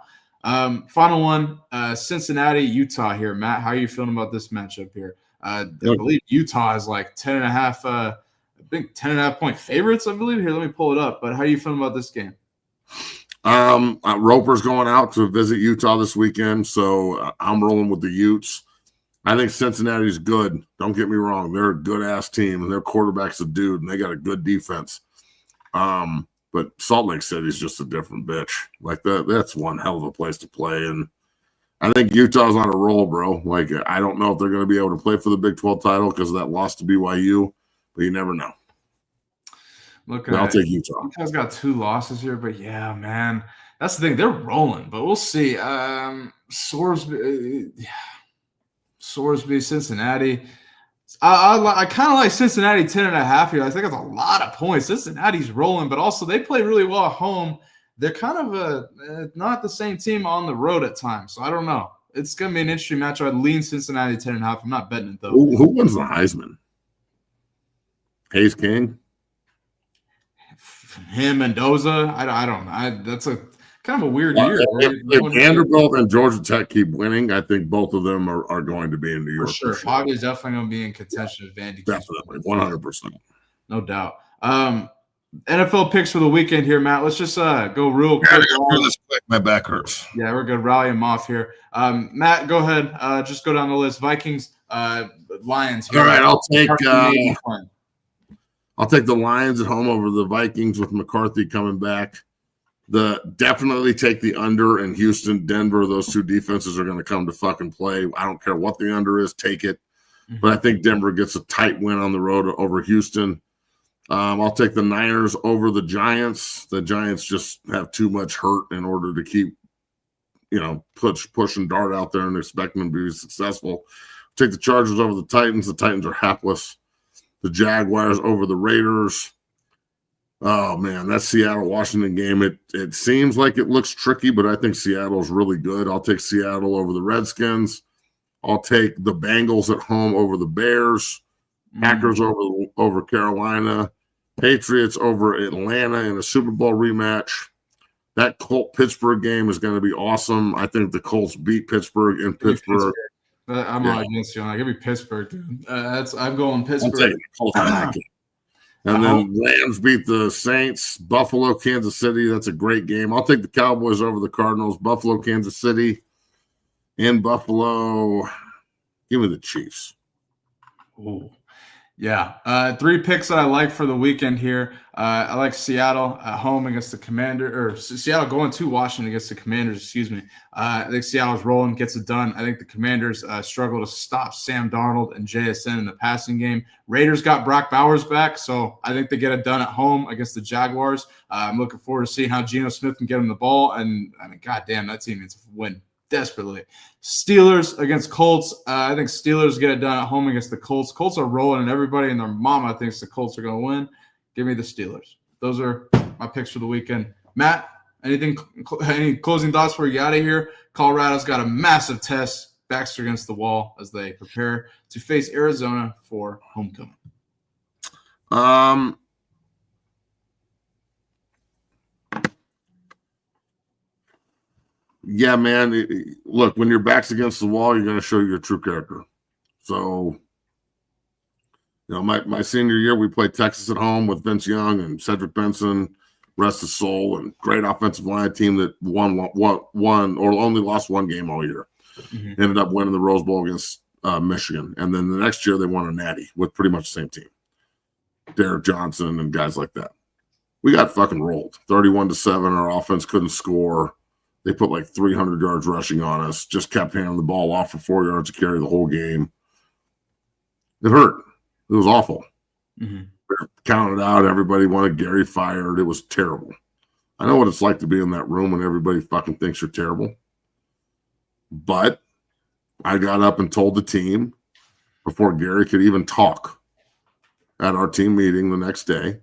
Final one, Cincinnati, Utah here. Matt, how are you feeling about this matchup here? I believe Utah is like 10.5, I think 10.5 point favorites, I believe. Here, let me pull it up. But how are you feeling about this game? Roper's going out to visit Utah this weekend, so I'm rolling with the Utes. I think Cincinnati's good. Don't get me wrong. They're a good-ass team, and their quarterback's a dude, and they got a good defense. But Salt Lake City's just a different bitch. Like, that's one hell of a place to play, and I think Utah's on a roll, bro. Like, I don't know if they're going to be able to play for the Big 12 title because of that loss to BYU, but you never know. Look, I'll take Utah. Utah's got 2 losses here, but yeah, man. That's the thing. They're rolling, but we'll see. Sorsby, Cincinnati. I kind of like Cincinnati 10.5 here. I think that's a lot of points. Cincinnati's rolling, but also they play really well at home. They're kind of not the same team on the road at times. So I don't know. It's going to be an interesting matchup. I'd lean Cincinnati 10.5. I'm not betting it, though. Who wins the Heisman? Hayes King? Him, Mendoza? I don't know. That's a kind of a weird year. If Vanderbilt and Georgia Tech keep winning, I think both of them are going to be in New York. For sure. Bobby's definitely going to be in contention with Vandy. Definitely, 100%. No doubt. NFL picks for the weekend here, Matt. Let's just go real quick. My back hurts. Yeah, we're good. Rally them off here. Matt, go ahead. Just go down the list. Vikings, Lions. Here. All right, I'll take the Lions at home over the Vikings with McCarthy coming back. Definitely take the under in Houston, Denver. Those two defenses are going to come to fucking play. I don't care what the under is, take it. But I think Denver gets a tight win on the road over Houston. I'll take the Niners over the Giants. The Giants just have too much hurt in order to keep, push and dart out there and expect them to be successful. Take the Chargers over the Titans. The Titans are hapless. The Jaguars over the Raiders. Oh, man, that Seattle-Washington game, it seems like it looks tricky, but I think Seattle's really good. I'll take Seattle over the Redskins. I'll take the Bengals at home over the Bears. Packers over Carolina. Patriots over Atlanta in a Super Bowl rematch. That Colt-Pittsburgh game is going to be awesome. I think the Colts beat Pittsburgh in Pittsburgh. I'm not against you. Give me Pittsburgh, dude. I'm going Pittsburgh. I'm taking the Colts in that game. And then Rams beat the Saints. Buffalo, Kansas City. That's a great game. I'll take the Cowboys over the Cardinals. Buffalo, Kansas City. In Buffalo, give me the Chiefs. Ooh. Yeah. 3 picks that I like for the weekend here. I like Seattle at home against the Commanders, or Seattle going to Washington against the Commanders, excuse me. I think Seattle's rolling, gets it done. I think the Commanders struggle to stop Sam Darnold and JSN in the passing game. Raiders got Brock Bowers back, so I think they get it done at home against the Jaguars. I'm looking forward to seeing how Geno Smith can get him the ball, and goddamn, that team needs to win desperately. Steelers against Colts. I think Steelers get it done at home against the Colts. Colts are rolling, and everybody and their mama thinks the Colts are going to win. Give me the Steelers. Those are my picks for the weekend. Matt, any closing thoughts before you get out of here? Colorado's got a massive test. Backs against the wall as they prepare to face Arizona for homecoming. Yeah, man. Look, when your back's against the wall, you're going to show your true character. So, my senior year, we played Texas at home with Vince Young and Cedric Benson, rest his soul, and great offensive line team that won or only lost one game all year. Mm-hmm. Ended up winning the Rose Bowl against Michigan. And then the next year, they won a natty with pretty much the same team. Derek Johnson and guys like that. We got fucking rolled. 31-7. Our offense couldn't score. They put like 300 yards rushing on us, just kept handing the ball off for 4 yards to carry the whole game. It hurt. It was awful. Mm-hmm. We were counted out. Everybody wanted Gary fired. It was terrible. I know what it's like to be in that room when everybody fucking thinks you're terrible. But I got up and told the team before Gary could even talk at our team meeting the next day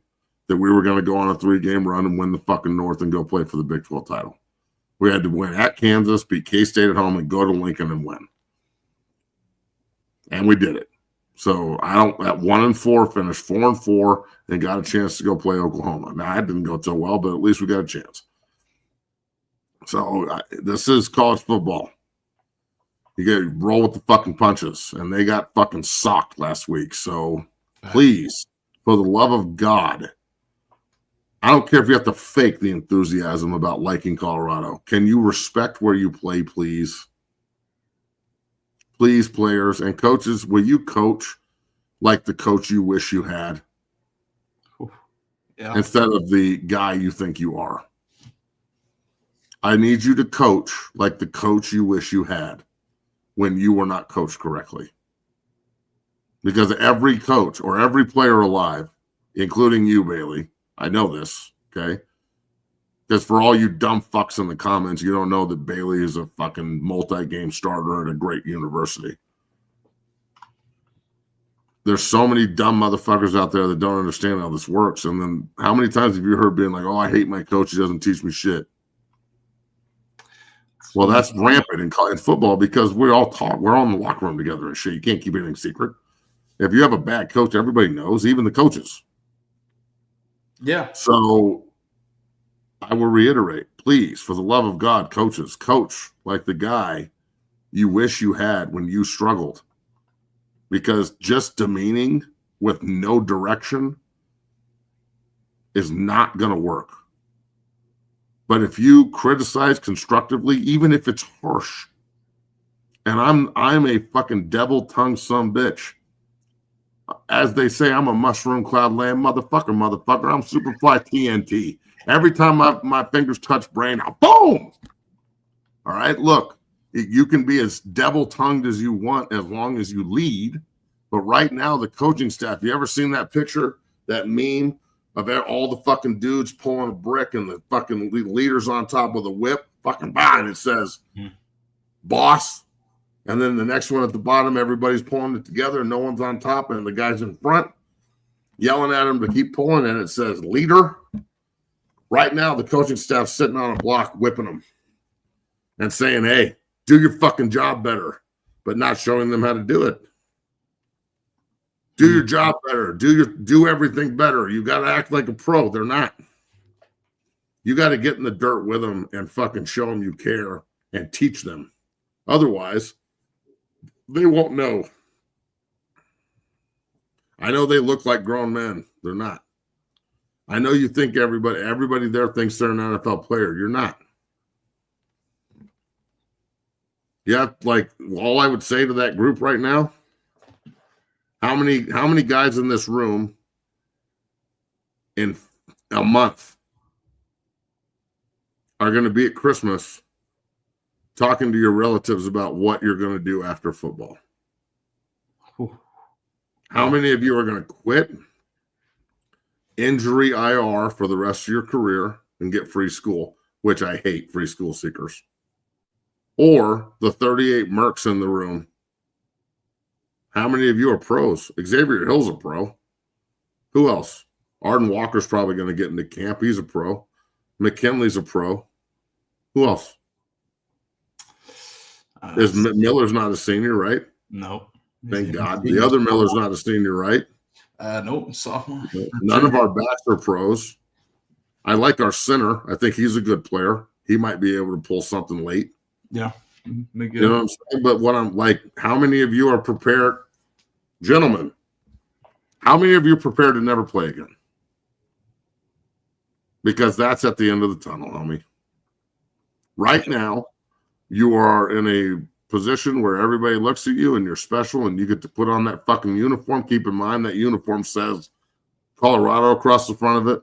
that we were going to go on a 3-game run and win the fucking North and go play for the Big 12 title. We had to win at Kansas, beat K-State at home, and go to Lincoln and win. And we did it. So at 1-4, finished 4-4, and got a chance to go play Oklahoma. Now, that didn't go so well, but at least we got a chance. So this is college football. You get to roll with the fucking punches, and they got fucking socked last week. So please, for the love of God, I don't care if you have to fake the enthusiasm about liking Colorado. Can you respect where you play, please? Please, players and coaches, will you coach like the coach you wish you had? Yeah. Instead of the guy you think you are. I need you to coach like the coach you wish you had when you were not coached correctly. Because every coach or every player alive, including you, Bailey, I know this, okay? Because for all you dumb fucks in the comments, you don't know that Bailey is a fucking multi-game starter at a great university. There's so many dumb motherfuckers out there that don't understand how this works. And then how many times have you heard being like, oh, I hate my coach, he doesn't teach me shit. Well, that's rampant in college football because we all talk. We're all in the locker room together and shit. You can't keep anything secret. If you have a bad coach, everybody knows, even the coaches. Yeah. So I will reiterate, please, for the love of God, coaches, coach like the guy you wish you had when you struggled. Because just demeaning with no direction is not going to work. But if you criticize constructively, even if it's harsh, and I'm a fucking devil-tongued son bitch. As they say, I'm a mushroom cloud land motherfucker. I'm Superfly TNT. Every time my fingers touch brain, boom! All right, look, you can be as devil-tongued as you want as long as you lead. But right now, the coaching staff, you ever seen that picture, that meme of all the fucking dudes pulling a brick and the fucking leaders on top with a whip? Fucking bang, and it says, boss. And then the next one at the bottom, everybody's pulling it together and no one's on top, and the guy's in front yelling at him to keep pulling, and it says leader. Right now, the coaching staff's sitting on a block whipping them and saying, hey, do your fucking job better, but not showing them how to do it. Do your job better. Do everything better. You got to act like a pro. They're not. You got to get in the dirt with them and fucking show them you care and teach them. Otherwise, they won't know. I know they look like grown men. They're not. I know you think everybody there thinks they're an NFL player. You're not. Yeah, like all I would say to that group right now, how many guys in this room in a month are going to be at Christmas talking to your relatives about what you're going to do after football? How many of you are going to quit injury IR for the rest of your career and get free school, which I hate free school seekers? Or the 38 mercs in the room. How many of you are pros? Xavier Hill's a pro. Who else? Arden Walker's probably going to get into camp. He's a pro. McKinley's a pro. Who else? Miller's not a senior, right? No. Thank God. The other Miller's not a senior, right? Nope, sophomore. None of our backs are pros. I like our center. I think he's a good player. He might be able to pull something late. Yeah. You know what I'm saying? But what I'm like, how many of you are prepared? Gentlemen, how many of you are prepared to never play again? Because that's at the end of the tunnel, homie. Right now, you are in a position where everybody looks at you and you're special and you get to put on that fucking uniform. Keep in mind that uniform says Colorado across the front of it,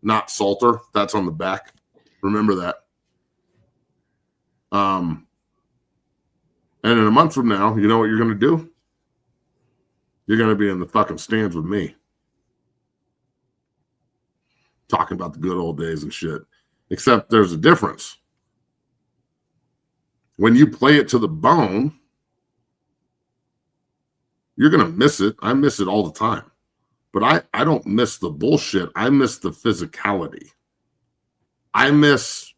not Salter. That's on the back. Remember that. And in a month from now, you know what you're going to do? You're going to be in the fucking stands with me. Talking about the good old days and shit. Except there's a difference. When you play it to the bone, You're going to miss it. I miss it all the time. But I don't miss the bullshit. I miss the physicality. I miss,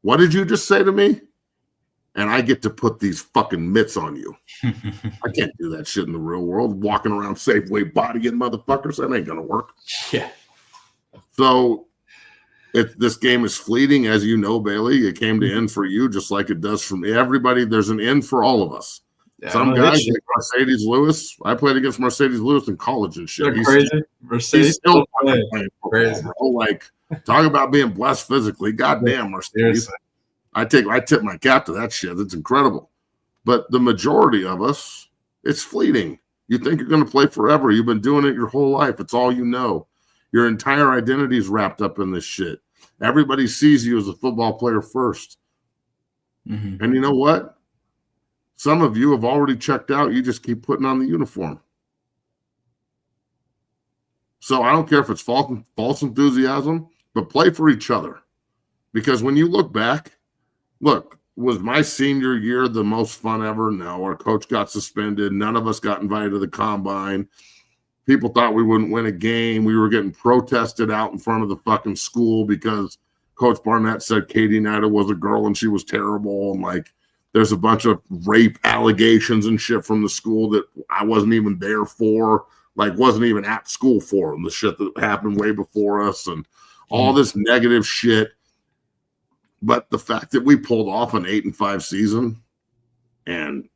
what did you just say to me? And I get to put these fucking mitts on you. I can't do that shit in the real world. Walking around Safeway bodying motherfuckers, that ain't going to work. Yeah. So this game is fleeting, as you know, Bailey. It came to end for you just like it does for me. Everybody, there's an end for all of us. Yeah, some guys like Mercedes Lewis. I played against Mercedes Lewis in college and shit. He's crazy. He's still playing football, crazy. Bro. Like, talk about being blessed physically. Goddamn, Mercedes. I tip my cap to that shit. It's incredible. But the majority of us, it's fleeting. You think you're going to play forever. You've been doing it your whole life. It's all you know. Your entire identity is wrapped up in this shit. Everybody sees you as a football player first. Mm-hmm. And you know what? Some of you have already checked out. You just keep putting on the uniform. So I don't care if it's false enthusiasm, but play for each other. Because when you look back, was my senior year the most fun ever? No, our coach got suspended. None of us got invited to the combine. People thought we wouldn't win a game. We were getting protested out in front of the fucking school because Coach Barnett said Katie Nida was a girl and she was terrible. And like, there's a bunch of rape allegations and shit from the school that I wasn't even there for, like wasn't even at school for, and the shit that happened way before us and all this negative shit. But the fact that we pulled off an 8-5 season and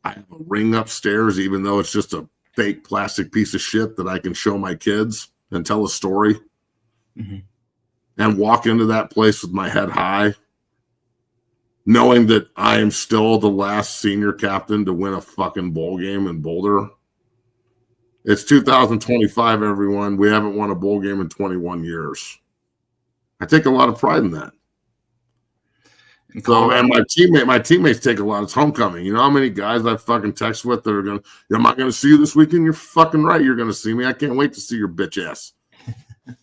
I have a ring upstairs, even though it's just a fake plastic piece of shit that I can show my kids and tell a story and walk into that place with my head high, knowing that I am still the last senior captain to win a fucking bowl game in Boulder. It's 2025, everyone. We haven't won a bowl game in 21 years. I take a lot of pride in that. So, and my teammates take a lot. It's homecoming. You know how many guys I fucking text with that are going, am I going to see you this weekend? You're fucking right. You're going to see me. I can't wait to see your bitch ass.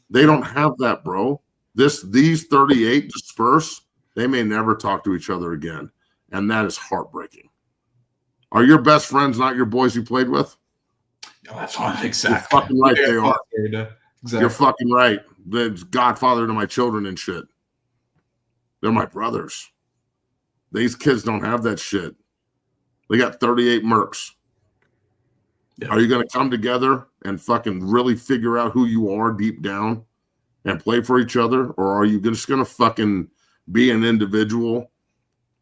They don't have that, bro. These 38 disperse. They may never talk to each other again. And that is heartbreaking. Are your best friends not your boys you played with? Oh, that's one. Exactly. You're fucking right, they are. Exactly. You're fucking right. The godfather to my children and shit. They're my brothers. These kids don't have that shit. They got 38 mercs. Yeah. Are you going to come together and fucking really figure out who you are deep down and play for each other? Or are you just going to fucking be an individual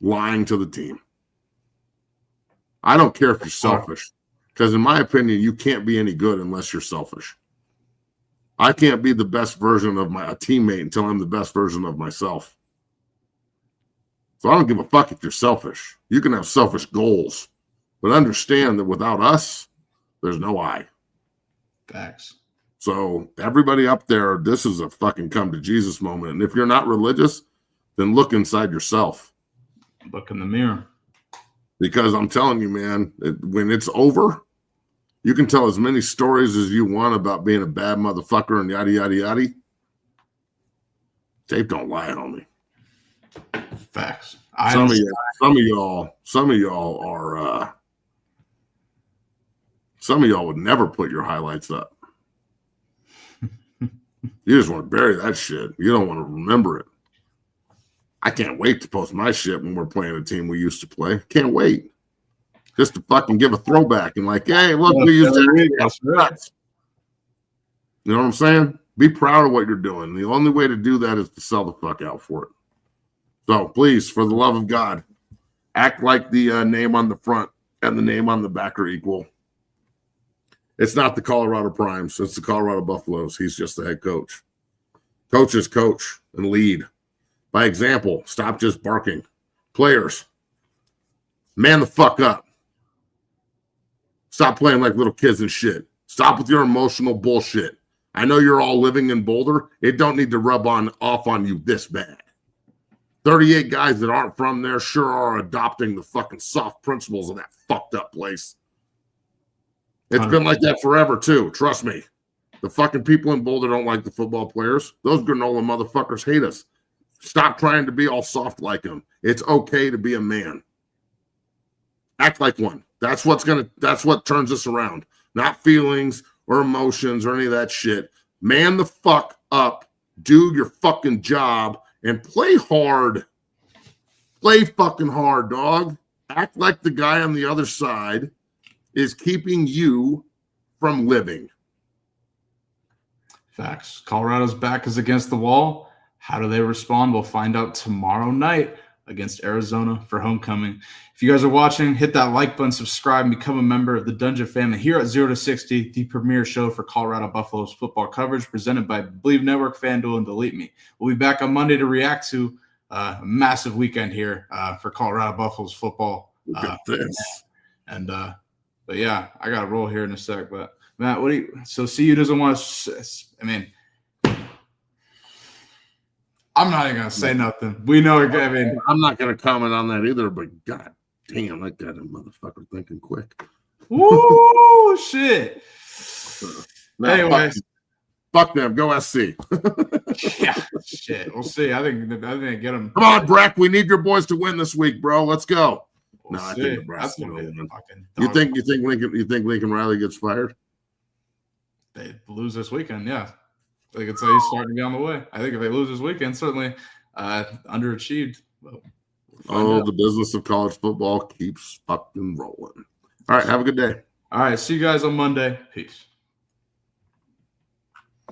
lying to the team? I don't care if you're selfish. Because in my opinion, you can't be any good unless you're selfish. I can't be the best version of a teammate until I'm the best version of myself. So I don't give a fuck if you're selfish. You can have selfish goals, but understand that without us, there's no I. Facts. So everybody up there, this is a fucking come to Jesus moment. And if you're not religious, then look inside yourself. Look in the mirror. Because I'm telling you, man, when it's over, you can tell as many stories as you want about being a bad motherfucker and yada, yada, yada. Tape don't lie, homie. Facts. Some of y'all would never put your highlights up. You just want to bury that shit. You don't want to remember it. I can't wait to post my shit when we're playing a team we used to play. Can't wait. Just to fucking give a throwback and like, hey, look, we used that. You know what I'm saying? Be proud of what you're doing. The only way to do that is to sell the fuck out for it. So please, for the love of God, act like the name on the front and the name on the back are equal. It's not the Colorado Primes. It's the Colorado Buffaloes. He's just the head coach. Coach is coach and lead. By example, stop just barking. Players, man the fuck up. Stop playing like little kids and shit. Stop with your emotional bullshit. I know you're all living in Boulder. It don't need to rub off on you this bad. 38 guys that aren't from there sure are adopting the fucking soft principles of that fucked up place. It's been like that forever, too. Trust me. The fucking people in Boulder don't like the football players. Those granola motherfuckers hate us. Stop trying to be all soft like them. It's okay to be a man. Act like one. That's what turns us around. Not feelings or emotions or any of that shit. Man the fuck up, do your fucking job, and play hard. Play fucking hard, dog. Act like the guy on the other side is keeping you from living. Facts. Colorado's back is against the wall. How do they respond? We'll find out tomorrow night against Arizona for homecoming. If you guys are watching, hit that like button, subscribe, and become a member of the Dungeon family here at 0 to 60, the premier show for Colorado Buffaloes football coverage presented by Believe Network, FanDuel, and Delete Me. We'll be back on Monday to react to a massive weekend here for Colorado Buffaloes football. Look at this. But yeah, I got to roll here in a sec. But Matt, so CU doesn't want to, I'm not even going to say nothing. We know, I'm not going to comment on that either, but god damn, that got a motherfucker thinking quick. Woo, shit. Anyway. Fuck them. Go SC. Yeah, shit. We'll see. I think get them. Come on, Breck. We need your boys to win this week, bro. Let's go. I think Nebraska's gonna win. You think Lincoln Riley gets fired? They lose this weekend, yeah. I think it's he's starting to be on the way. I think if they lose this weekend, certainly underachieved. We'll the business of college football keeps fucking rolling. All right, have a good day. All right, see you guys on Monday. Peace.